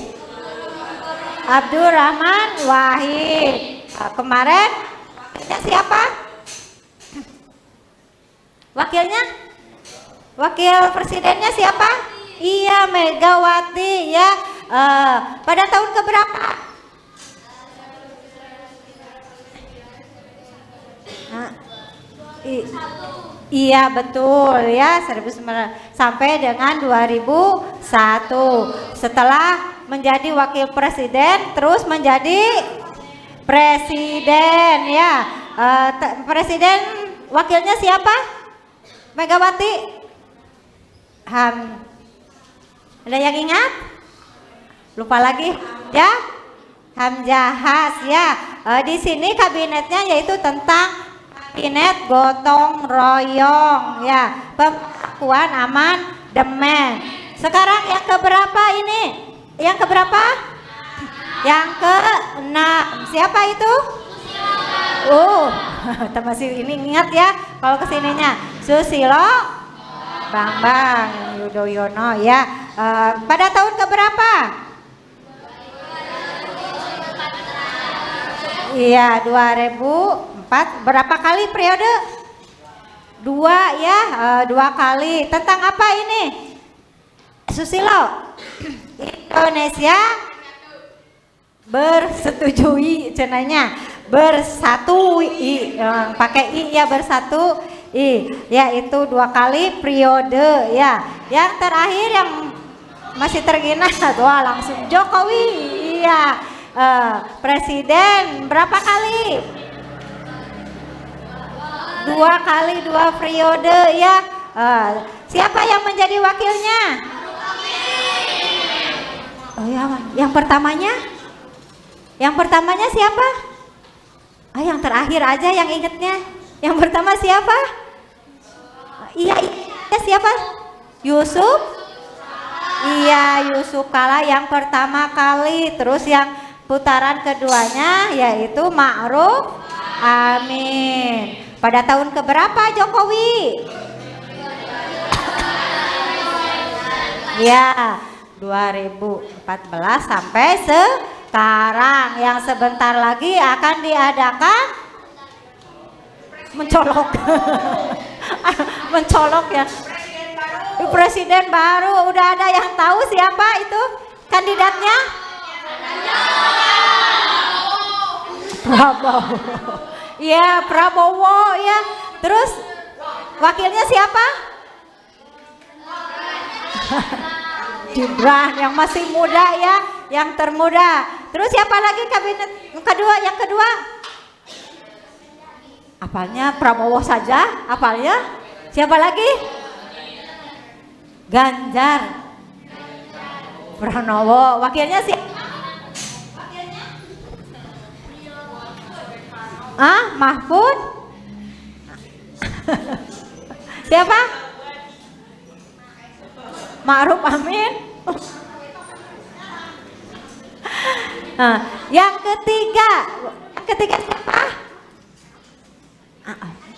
Abdurrahman Wahid. Kemarin wakilnya siapa? Wakilnya? Wakil presidennya siapa? Iya, Megawati ya. Pada tahun keberapa? Iya betul ya, 1900 sampai dengan 2001. Setelah menjadi wakil presiden terus menjadi presiden ya. Presiden wakilnya siapa? Megawati. Ada yang ingat? Lupa lagi ya? Hamzahas ya. Di sini kabinetnya yaitu tentang kabinet gotong royong ya, pemberlakuan amandemen. Sekarang yang keberapa ini? Yang keberapa? Yang ke-6. Siapa itu? Masih ini ingat ya kalau kesininya. Susilo Bambang Yudhoyono ya. Pada tahun keberapa? Iya, 2004. Berapa kali periode? 2 ya, 2 kali. Tentang apa ini? Susilo. Indonesia bersetujui cenanya. Bersatu pakai i ya, bersatu i. Ya, itu 2 kali periode ya. Yang terakhir yang masih tergina langsung Jokowi. Iya. Presiden berapa kali? 2 kali 2 periode ya. Siapa yang menjadi wakilnya? Oh ya, yang pertamanya? Yang pertamanya siapa? Yang terakhir aja yang ingetnya. Yang pertama siapa? Iya, siapa? Yusuf? Iya, Yusuf Kala yang pertama kali. Terus yang putaran keduanya yaitu Ma'ruf Amin. Pada tahun keberapa Jokowi? Ya, 2014 sampai sekarang. Yang sebentar lagi akan diadakan mencolok. Mencolok ya. Presiden baru. Udah ada yang tahu siapa itu kandidatnya? Prabowo. Ya, Prabowo ya. Terus wakilnya siapa? Gibran yang masih muda ya, yang termuda. Terus siapa lagi kabinet kedua? Yang kedua? Apalnya Prabowo saja, apalnya? Siapa lagi? Ganjar Pranowo. Wakilnya siapa? Mahfud? Siapa? Ma'ruf Amin. Yang ketiga siapa?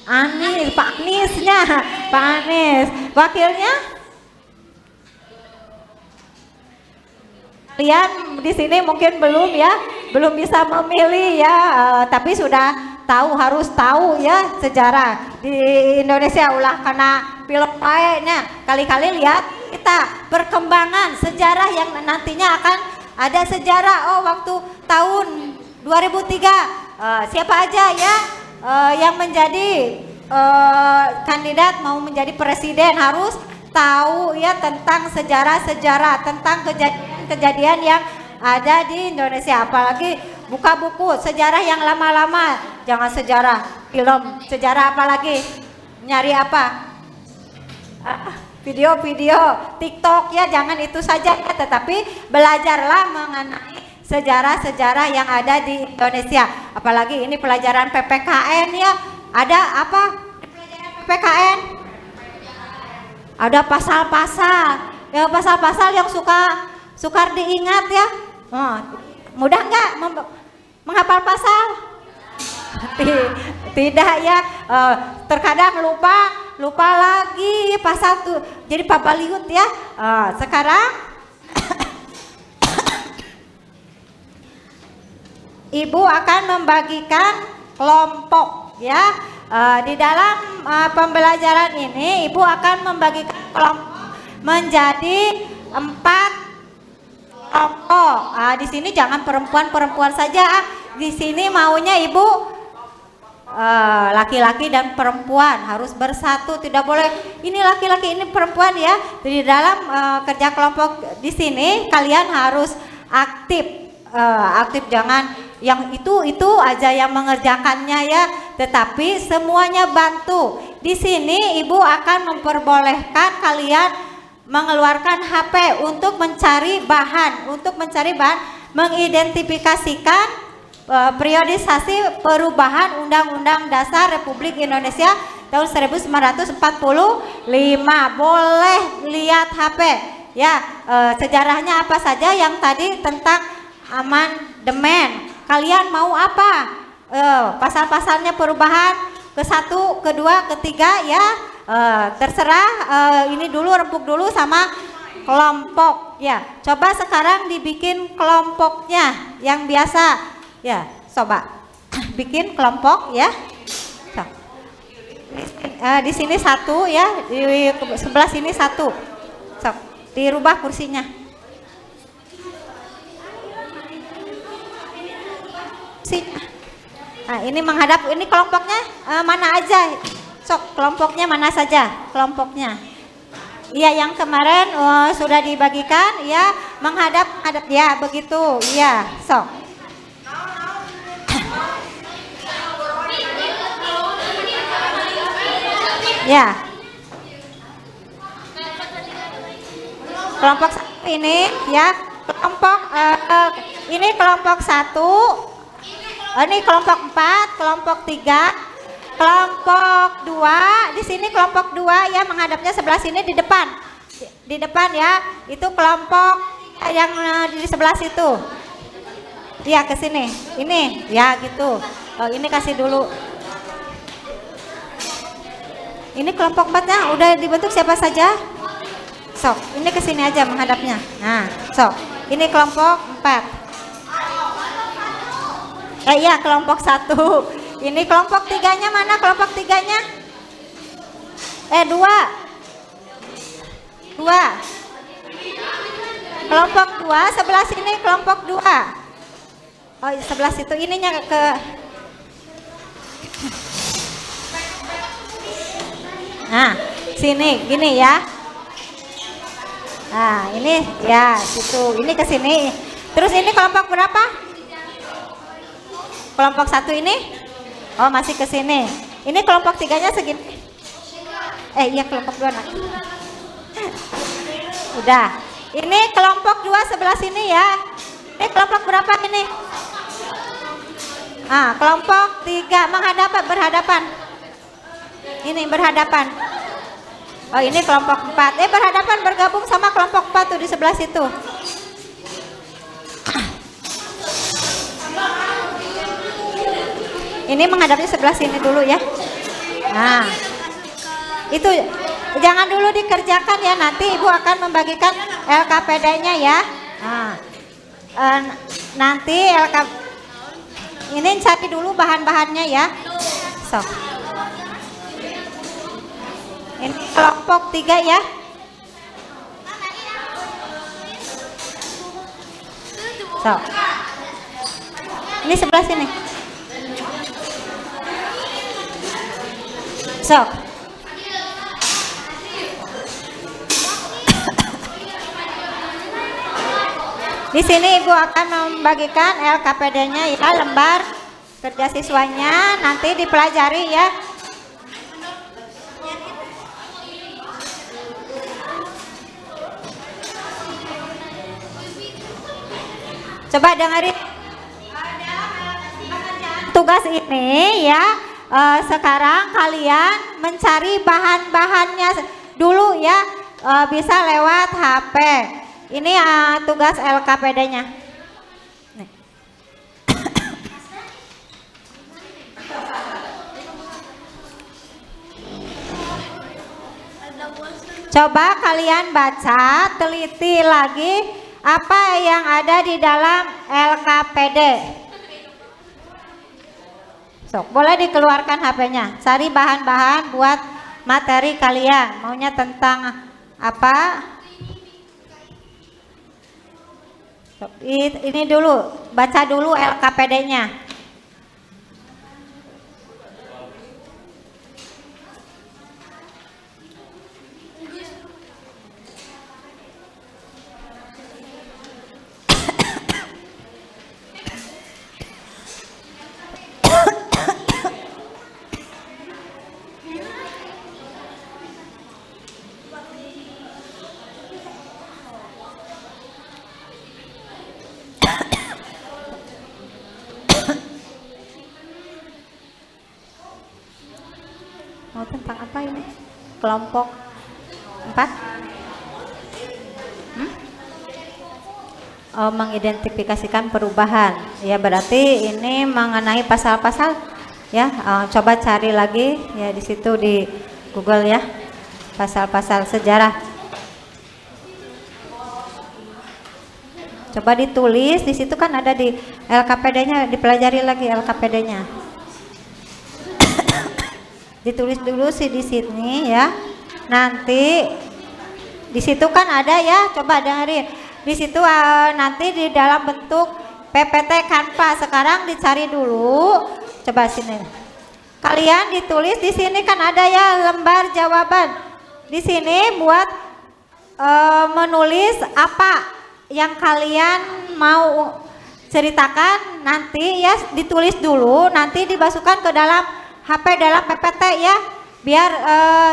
Anies, Pak Aniesnya, Pak Anies. Wakilnya? Kalian di sini mungkin belum ya, belum bisa memilih ya, tapi sudah harus tahu ya sejarah di Indonesia ulah karena film nya kali-kali lihat kita perkembangan sejarah yang nantinya akan ada sejarah waktu tahun 2003 siapa aja ya yang menjadi kandidat mau menjadi presiden harus tahu ya tentang sejarah-sejarah tentang kejadian yang ada di Indonesia, apalagi buka buku sejarah yang lama-lama, jangan sejarah film, sejarah apalagi nyari apa video-video TikTok ya, jangan itu saja ya, tetapi belajarlah mengenai sejarah-sejarah yang ada di Indonesia, apalagi ini pelajaran PPKN ya, ada apa di pelajaran PPKN? Ada pasal-pasal, ya pasal-pasal yang sukar diingat ya. Mudah nggak menghafal pasal? Tidak ya. Terkadang lupa lagi pasal tuh. Jadi pabaliut ya. Sekarang Ibu akan membagikan kelompok ya. Di dalam pembelajaran ini Ibu akan membagikan kelompok menjadi 4 kelompok. Di sini jangan perempuan saja. Di sini maunya Ibu laki-laki dan perempuan harus bersatu, tidak boleh ini laki-laki ini perempuan ya. Di dalam kerja kelompok di sini kalian harus aktif. Aktif, jangan yang itu aja yang mengerjakannya ya, tetapi semuanya bantu. Di sini Ibu akan memperbolehkan kalian mengeluarkan HP untuk mencari bahan, mengidentifikasikan periodisasi perubahan Undang-Undang Dasar Republik Indonesia tahun 1945. Boleh lihat HP ya, sejarahnya apa saja yang tadi tentang amandemen. Kalian mau apa? Pasal-pasalnya perubahan ke-1, ke-2, ke-3 ya. Terserah, ini dulu rempuk dulu sama kelompok ya. Coba sekarang dibikin kelompoknya yang biasa ya. Coba bikin kelompok ya. So. Di sini 1 ya, di sebelah sini 1. So, dirubah kursinya. Nah, ini menghadap, ini kelompoknya mana aja? Sok, kelompoknya mana saja? Kelompoknya. Iya, yang kemarin sudah dibagikan ya, menghadap ya, begitu. Iya, sok. Ya. Kelompok ini ya, kelompok ini kelompok 1. Ini kelompok 4, kelompok 3, kelompok 2. Di sini kelompok 2 ya, menghadapnya sebelah sini di depan. Di depan ya, itu kelompok yang di sebelah situ. Iya, ke sini. Ini ya gitu. Ini kasih dulu. Ini kelompok 4-nya udah dibentuk siapa saja? Sok, ini ke sini aja menghadapnya. Nah, sok. Ini kelompok 4. Iya, kelompok 1. Ini kelompok 3-nya mana? Kelompok 3-nya? 2. Kelompok 2 sebelah sini, kelompok 2. Oh, sebelah situ, ininya ke nah, sini, gini ya. Nah, ini ya, situ. Ini ke sini. Terus ini kelompok berapa? Kelompok 1 ini? Oh, masih ke sini. Ini kelompok 3-nya segini. Iya, kelompok 2 nak. Udah. Ini kelompok 2 sebelah sini ya. Ini kelompok berapa ini? Kelompok 3 berhadapan. Ini berhadapan. Oh, ini kelompok 4. Berhadapan bergabung sama kelompok 4 tuh di sebelah situ. Ini menghadapnya sebelah sini dulu ya. Nah, itu jangan dulu dikerjakan ya. Nanti Ibu akan membagikan LKPD-nya ya. Nah, nanti ini cari dulu bahan-bahannya ya. Sok. Ini kelompok 3 ya. Sok. Ini sebelah sini. Sok. Di sini Ibu akan membagikan LKPD-nya ya, lembar kerja siswanya nanti dipelajari ya. Coba dengerin tugas ini ya. Sekarang kalian mencari bahan-bahannya dulu ya, bisa lewat HP. Ini tugas LKPD-nya. Coba kalian baca, teliti lagi apa yang ada di dalam LKPD. Sok, boleh dikeluarkan HP-nya. Cari bahan-bahan buat materi kalian. Maunya tentang apa? Sok, ini dulu, baca dulu LKPD-nya. Mau tentang apa ini? Kelompok 4? Oh, mengidentifikasikan perubahan. Ya, berarti ini mengenai pasal-pasal ya. Coba cari lagi ya di situ di Google ya. Pasal-pasal sejarah. Coba ditulis di situ kan ada di LKPD-nya, dipelajari lagi LKPD-nya. Ditulis dulu sih di sini ya. Nanti di situ kan ada ya, coba dengerin. Di situ nanti di dalam bentuk PPT Canva. Sekarang dicari dulu. Coba sini. Kalian ditulis di sini kan ada ya lembar jawaban. Di sini buat menulis apa yang kalian mau ceritakan nanti ya, ditulis dulu, nanti dimasukkan ke dalam HP dalam PPT ya, biar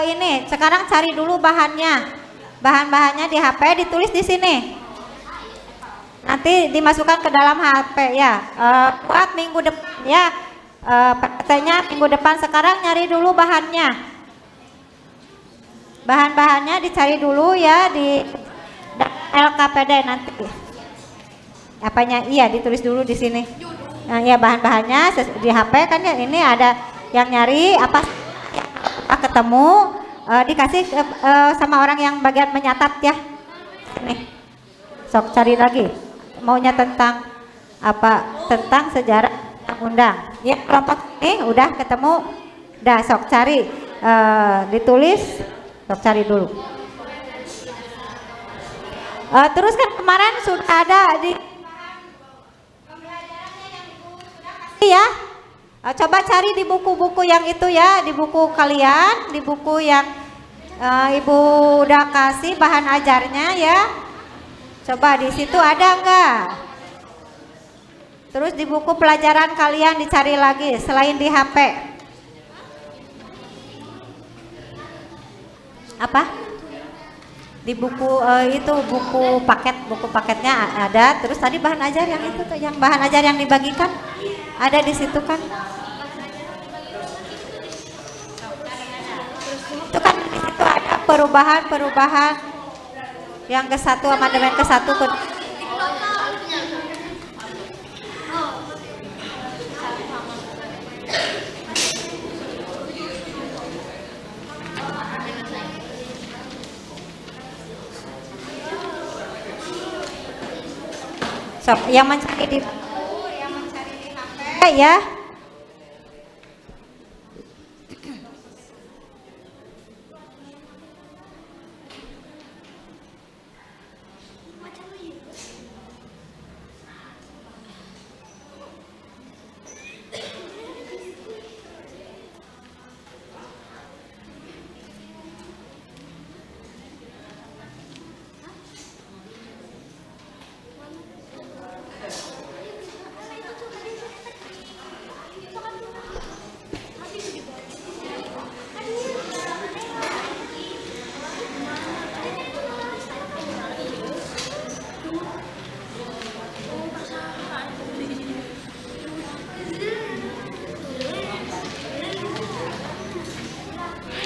ini sekarang cari dulu bahan-bahannya di HP, ditulis di sini, nanti dimasukkan ke dalam HP ya. Buat minggu depan ya, PPT-nya minggu depan. Sekarang nyari dulu bahannya dicari dulu ya di LKPD nanti. Apanya? Iya, ditulis dulu di sini. Nah, ya bahan-bahannya di HP kan ya, ini ada yang nyari apa ketemu, dikasih sama orang yang bagian menyatat ya. Nih, sok cari lagi maunya tentang apa, tentang sejarah undang ya. Kelompok ini udah ketemu, dah sok cari, ditulis, sok cari dulu. Terus kan kemarin sudah ada di ya. Coba cari di buku-buku yang itu ya, di buku kalian, di buku yang Ibu udah kasih bahan ajarnya ya. Coba di situ ada enggak? Terus di buku pelajaran kalian dicari lagi selain di HP. Apa? Di buku itu buku paketnya ada. Terus tadi bahan ajar yang itu tuh, yang bahan ajar yang dibagikan ada di situ kan? Itu kan di situ ada perubahan yang ke-1, amandemen ke-1 ke yang mencari di HP HP ya.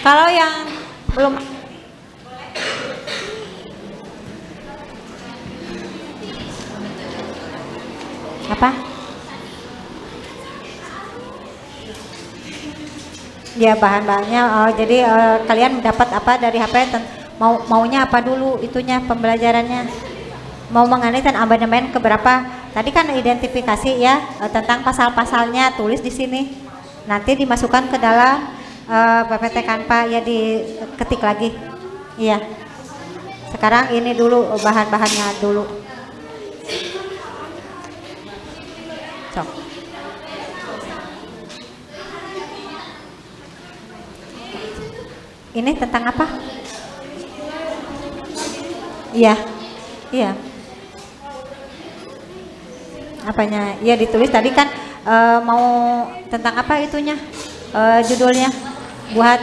Kalau yang belum apa? Ya bahan-bahannya. Jadi kalian dapat apa dari HP? Maunya apa dulu itunya pembelajarannya? Mau menganalikan amandemen keberapa? Tadi kan identifikasi ya tentang pasal-pasalnya, tulis di sini. Nanti dimasukkan ke dalam PPT Kanpa ya, diketik lagi. Iya. Sekarang ini dulu bahan-bahannya dulu. Sok. Ini tentang apa? Iya. Iya. Apanya? Iya ditulis tadi kan mau tentang apa itunya? Judulnya buat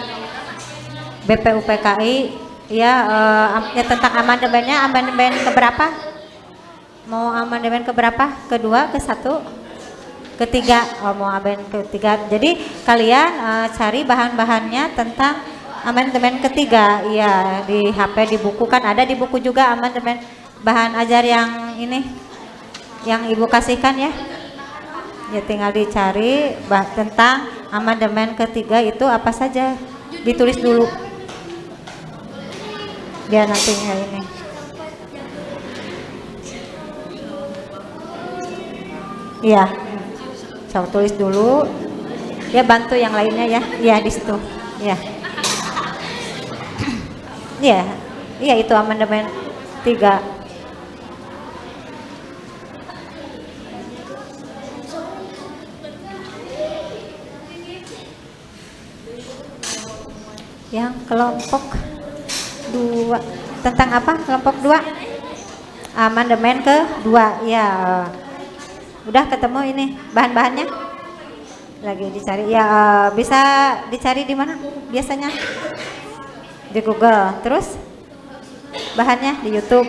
BPUPKI ya, ya tentang amandemennya, amandemen keberapa? Mau amandemen keberapa? Kedua, ke satu, ketiga. Mau amandemen ketiga. Jadi kalian cari bahan-bahannya tentang amandemen ketiga. Iya, di HP, di buku kan ada, di buku juga amandemen bahan ajar yang ini yang Ibu kasihkan ya. Ya tinggal dicari tentang amandemen ketiga itu apa saja, ditulis dulu biar nantinya ini. Iya, saya tulis dulu ya, bantu yang lainnya ya. Iya di situ ya. Iya, iya itu amandemen 3. Yang kelompok 2 tentang apa? Kelompok 2 amandemen ke-2 ya. Udah ketemu ini bahan-bahannya, lagi dicari ya. Bisa dicari di mana biasanya? Di Google. Terus bahannya di YouTube,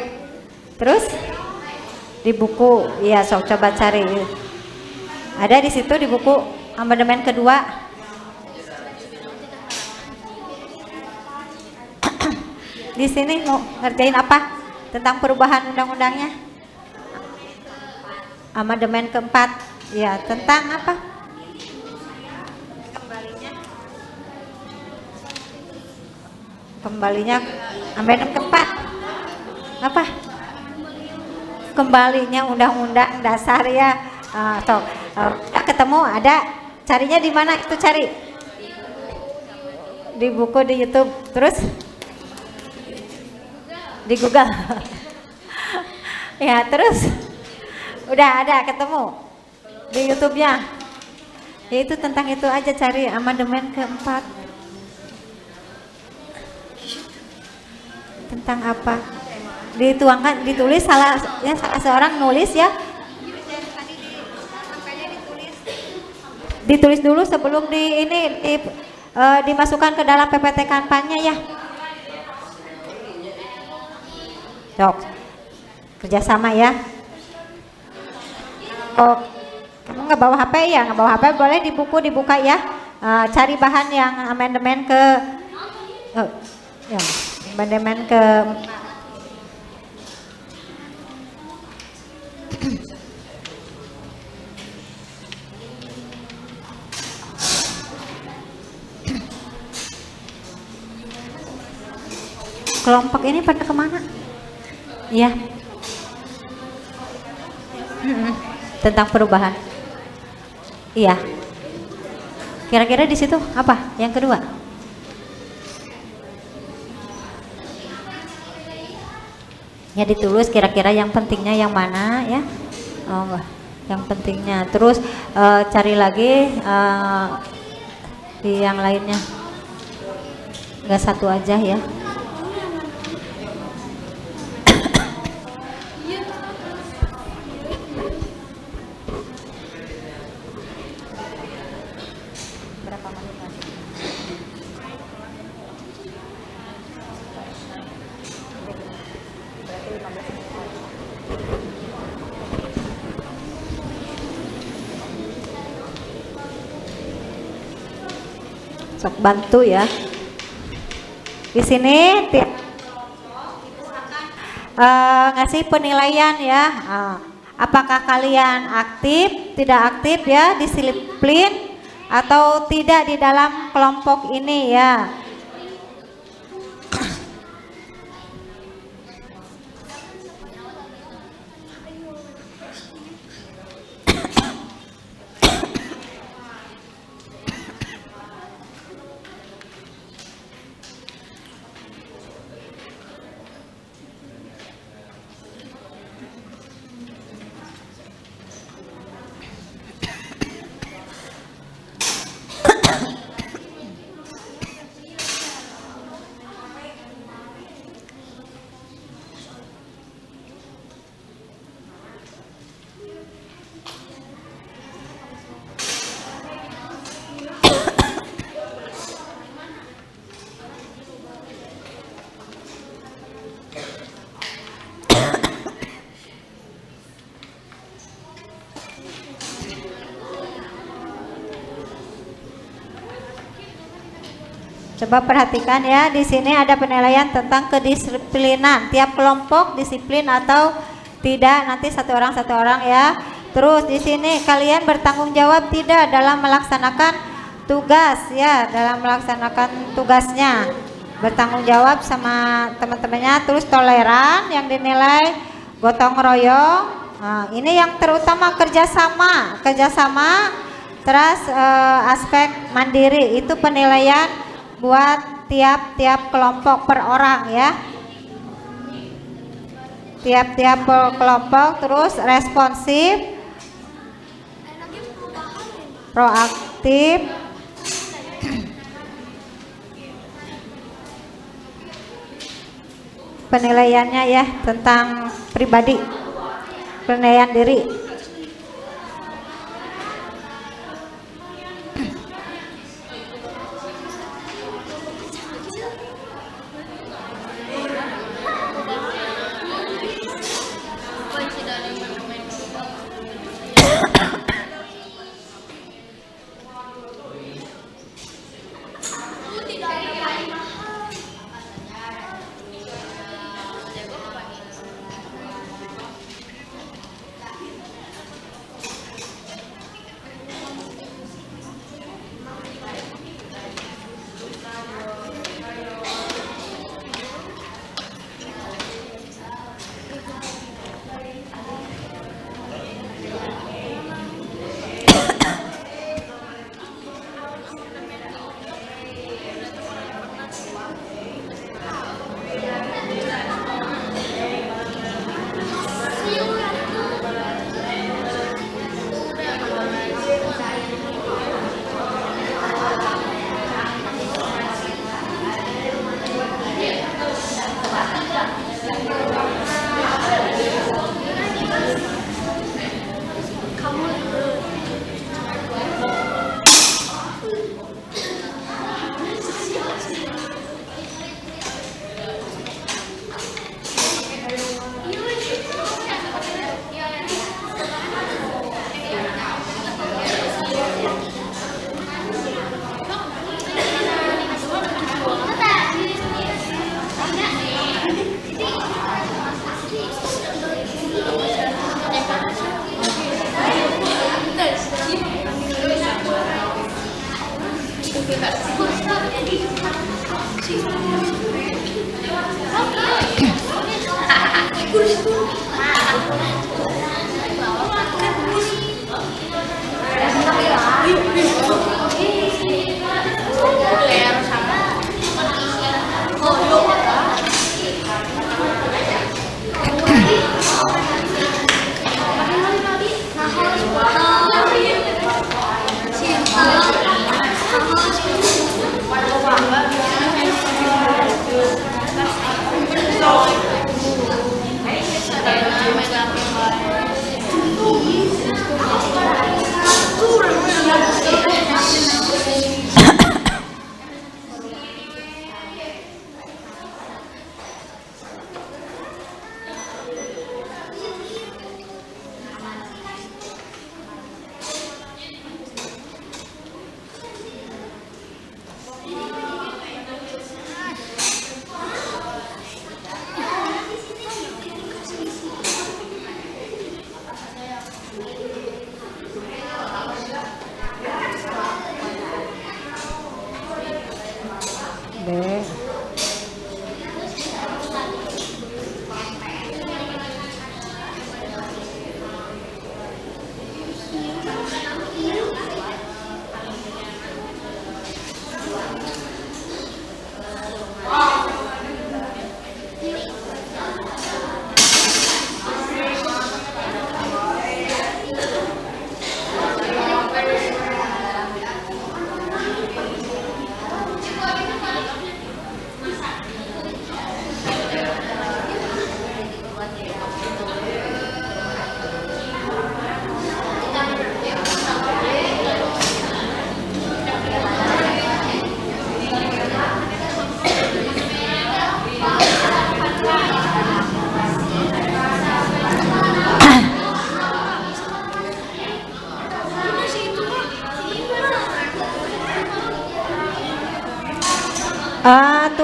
terus di buku ya. Sok coba cari, ada di situ di buku amandemen kedua. Di sini mau ngerjain apa? Tentang perubahan undang-undangnya. Amandemen keempat. Ya, tentang apa? Kembalinya amandemen keempat. Apa? Kembalinya undang-undang dasar ya. Ketemu ada, carinya di mana itu cari? Di buku, di YouTube, terus di Google. Ya terus udah ada ketemu di YouTube-nya. Ya itu tentang itu aja, cari amandemen keempat. Tentang apa? Dituangkan, ditulis salah seorang nulis ya. Ditulis dulu sebelum dimasukkan ke dalam PPT Kanpanya ya. Dok, kerjasama ya. Oh, kamu nggak bawa HP ya? Nggak bawa HP boleh di buku dibuka ya. Cari bahan yang amandemen ke, ya, amandemen ke kelompok ini pada kemana? Ya, tentang perubahan. Iya. Kira-kira di situ apa? Yang kedua? Ya ditulis kira-kira yang pentingnya yang mana ya? Oh enggak, yang pentingnya. Terus cari lagi di yang lainnya. Enggak satu aja ya. Sok bantu ya. Di sini ngasih penilaian ya. Apakah kalian aktif, tidak aktif ya, disiplin atau tidak di dalam kelompok ini ya. Coba perhatikan ya, di sini ada penilaian tentang kedisiplinan. Tiap kelompok disiplin atau tidak, nanti satu orang ya. Terus di sini kalian bertanggung jawab tidak dalam melaksanakan tugas ya, dalam melaksanakan tugasnya. Bertanggung jawab sama teman-temannya. Terus toleran yang dinilai, gotong royong. Nah, ini yang terutama kerjasama. Terus aspek mandiri itu penilaian buat tiap-tiap kelompok per orang ya, tiap-tiap kelompok. Terus responsif, proaktif, penilaiannya ya tentang pribadi, penilaian diri. Oke.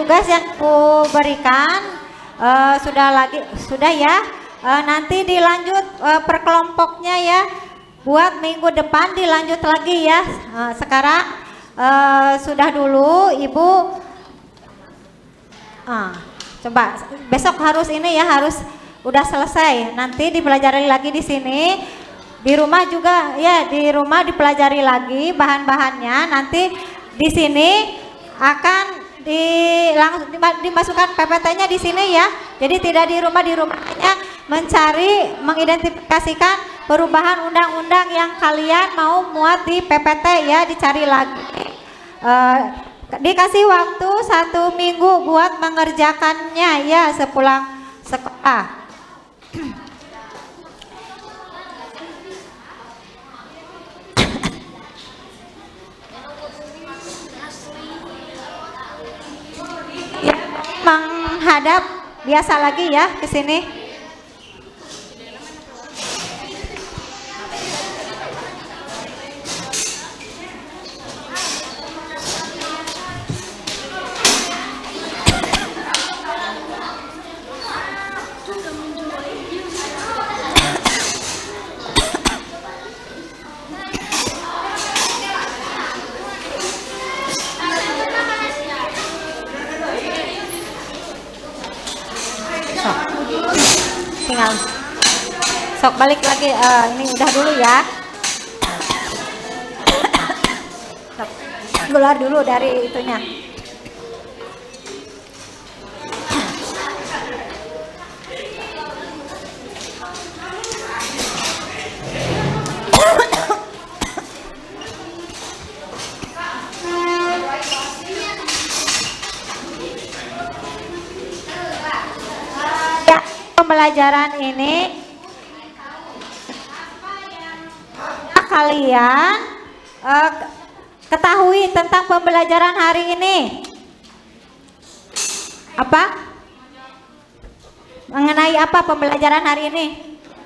tugas yang aku berikan sudah ya. Nanti dilanjut per kelompoknya ya. Buat minggu depan dilanjut lagi ya. Sekarang sudah dulu Ibu. Coba besok harus ini ya, harus udah selesai. Nanti dipelajari lagi di sini. Di rumah juga ya, di rumah dipelajari lagi bahan-bahannya. Nanti di sini akan langsung dimasukkan PPT-nya di sini ya. Jadi tidak di rumahnya mencari, mengidentifikasikan perubahan undang-undang yang kalian mau muat di PPT ya, dicari lagi. Dikasih waktu 1 minggu buat mengerjakannya ya sepulang sekolah. Menghadap biasa lagi ya ke sini. Tinggal sok balik lagi, ini udah dulu ya. Keluar dulu dari itunya. Pembelajaran ini kalian ketahui tentang pembelajaran hari ini apa? Mengenai apa pembelajaran hari ini?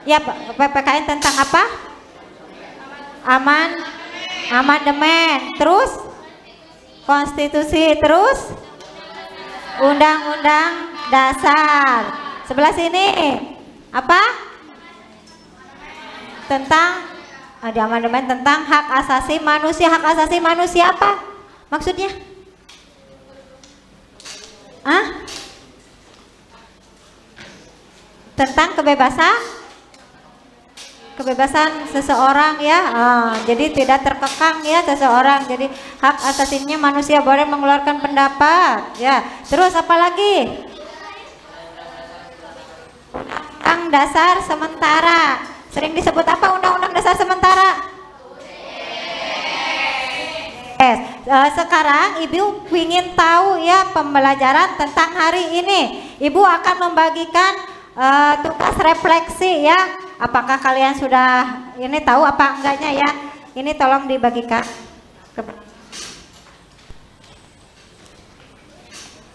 Ya, PPKN tentang apa? Amandemen, terus konstitusi, terus undang-undang dasar. Sebelah sini apa? Tentang di amandemen tentang hak asasi manusia. Hak asasi manusia apa maksudnya? Tentang kebebasan seseorang ya. Jadi tidak terkekang ya seseorang. Jadi hak asasinya manusia boleh mengeluarkan pendapat ya. Terus apa lagi? Undang dasar sementara. Sering disebut apa undang-undang dasar sementara? Sekarang Ibu ingin tahu ya pembelajaran tentang hari ini. Ibu akan membagikan tugas refleksi ya. Apakah kalian sudah ini tahu apa enggaknya ya? Ini tolong dibagikan.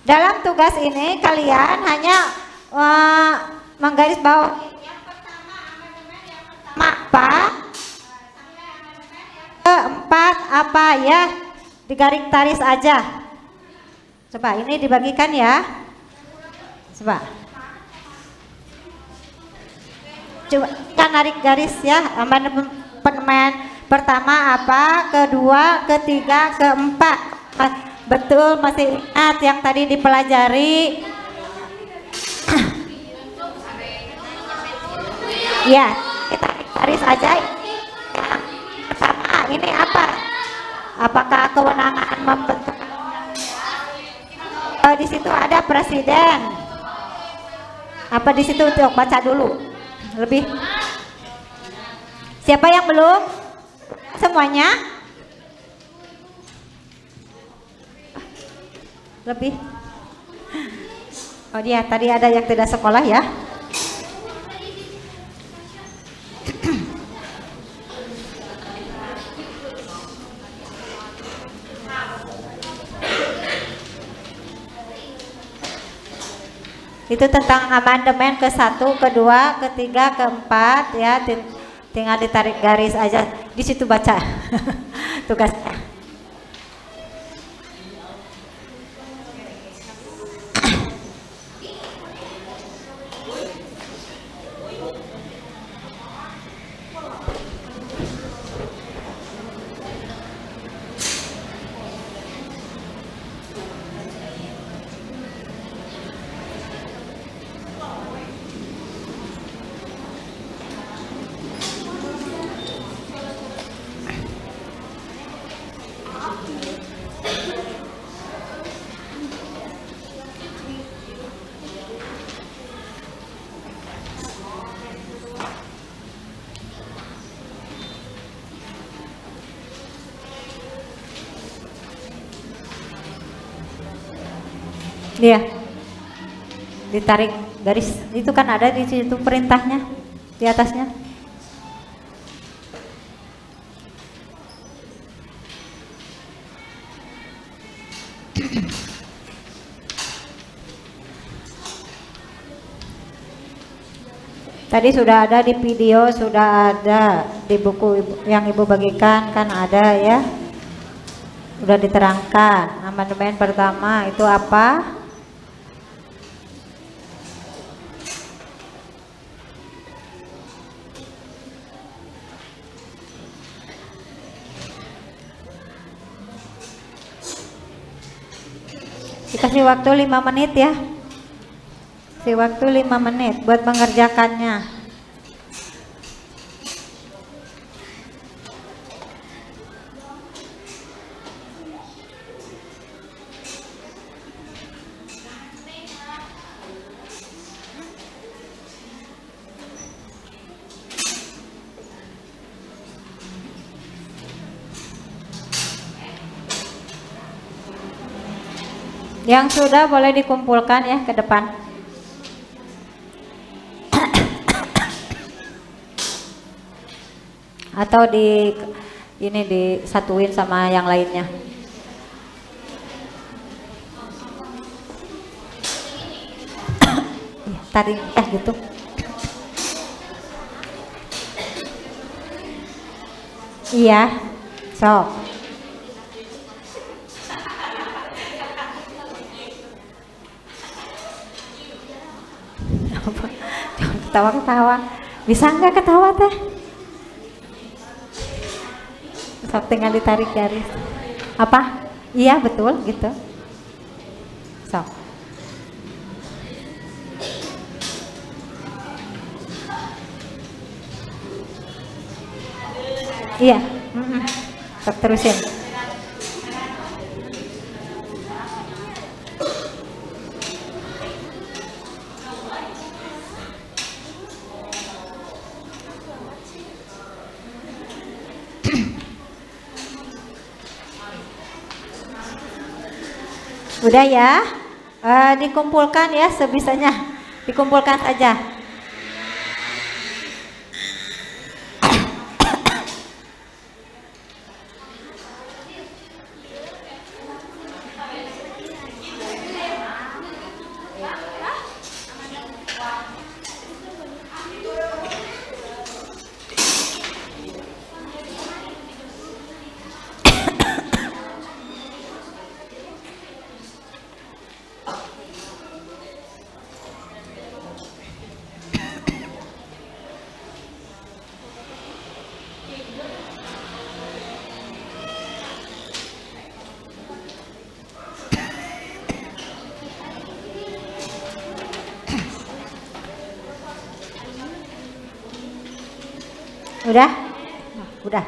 Dalam tugas ini kalian hanya menggaris bawah yang pertama amandemen, yang pertama apa, keempat apa ya, digaris aja. Coba ini dibagikan ya. Coba kan narik garis ya. Amandemen pertama apa, kedua, ketiga, keempat. Betul, masih ingat yang tadi dipelajari? Ya, kita garis aja. Pertama, ini apa? Apakah kewenangan membentuk? Di situ ada presiden. Apa di situ? Tuh, baca dulu. Lebih. Siapa yang belum? Semuanya? Lebih. Oh dia tadi ada yang tidak sekolah ya. Itu tentang amandemen ke-1, ke-2, ke-3, ke-4 ya. Tinggal ditarik garis aja. Di situ baca tugasnya. Iya. Ditarik garis. Itu kan ada di situ perintahnya di atasnya. Tadi sudah ada di video, sudah ada di buku yang Ibu bagikan, kan ada ya. Sudah diterangkan. Amandemen pertama itu apa? Dikasih waktu 5 menit ya. Kasih waktu 5 menit buat mengerjakannya. Yang sudah boleh dikumpulkan ya ke depan. Atau ini disatuin sama yang lainnya. Tarik gitu. Iya, sok. Jangan ketawa-ketawa. Bisa nggak ketawa teh? Sok, tinggal ditarik garis. Apa? Iya betul gitu. Sok. Iya. Sok terusin. Udah ya, dikumpulkan ya sebisanya, dikumpulkan saja. Udah? Udah.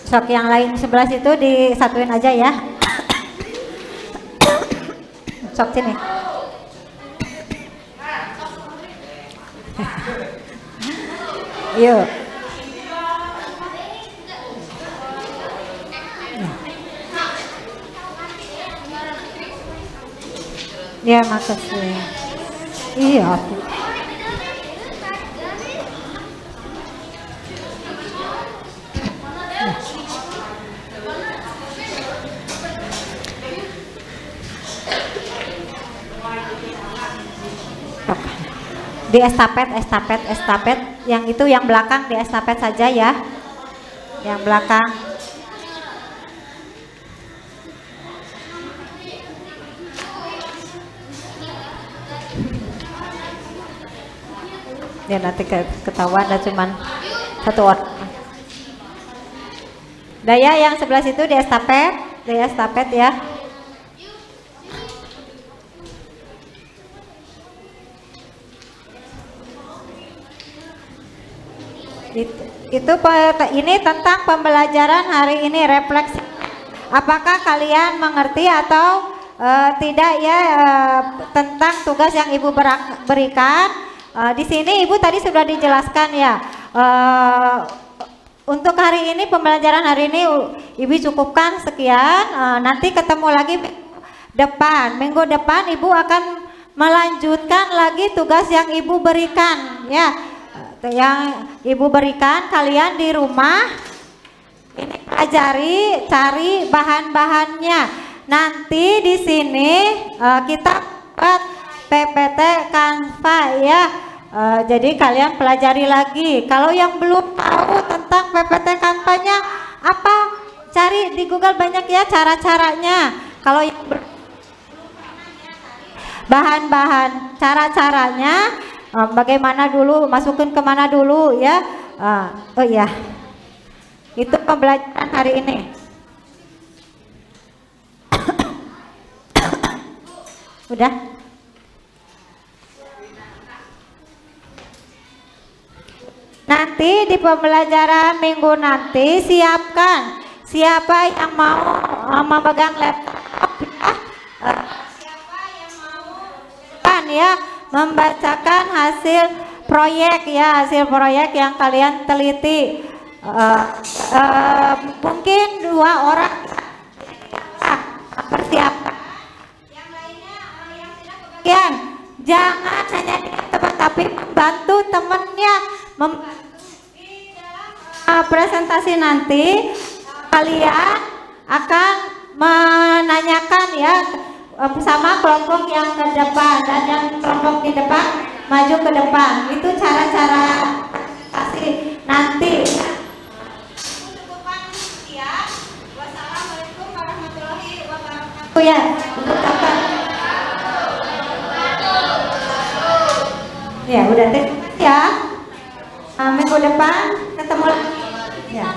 Sok yang lain sebelah situ disatuin aja ya. Sok sini. Yuk. Ya makasih. Iya. Di estafet yang itu yang belakang di estafet saja ya, yang belakang. Ya nanti ketahuan ada cuman satu orang. Daya yang sebelah situ di estafet ya. Ini tentang pembelajaran hari ini, refleksi. Apakah kalian mengerti atau tidak ya tentang tugas yang Ibu berikan? Di sini Ibu tadi sudah dijelaskan ya untuk hari ini, pembelajaran hari ini Ibu cukupkan sekian. Nanti ketemu lagi minggu depan Ibu akan melanjutkan lagi tugas yang Ibu berikan, ya. Yang Ibu berikan kalian di rumah ini pelajari, cari bahan-bahannya. Nanti di sini kita buat PPT Canva, ya. Jadi kalian pelajari lagi. Kalau yang belum tahu tentang PPT Canva-nya apa, cari di Google banyak ya cara-caranya. Kalau yang bahan-bahan, cara-caranya, bagaimana dulu, masukin kemana dulu, ya. Oh iya, itu pembelajaran hari ini. Udah. Nanti di pembelajaran minggu nanti siapkan siapa yang mau memegang laptop, ya. Siapa yang mau ya membacakan hasil proyek, ya, hasil proyek yang kalian teliti. Mungkin 2 orang persiapkan. Yang lainnya yang tidak kebagian, jangan hanya dengan teman tapi membantu temannya. Di dalam presentasi nanti kalian akan menanyakan, ya, bersama kelompok yang ke depan, dan yang kelompok di depan maju ke depan. Itu cara-cara presentasi nanti. Wassalamualaikum warahmatullahi wabarakatuh, ya. Ya, udah, terima kasih, ya. Minggu depan ketemu lagi, ya.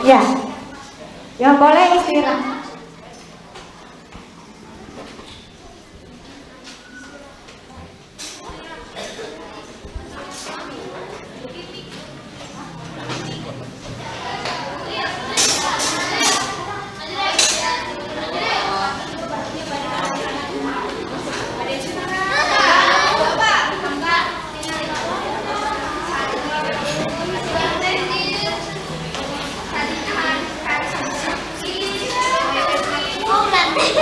Ya, yang boleh istirahat.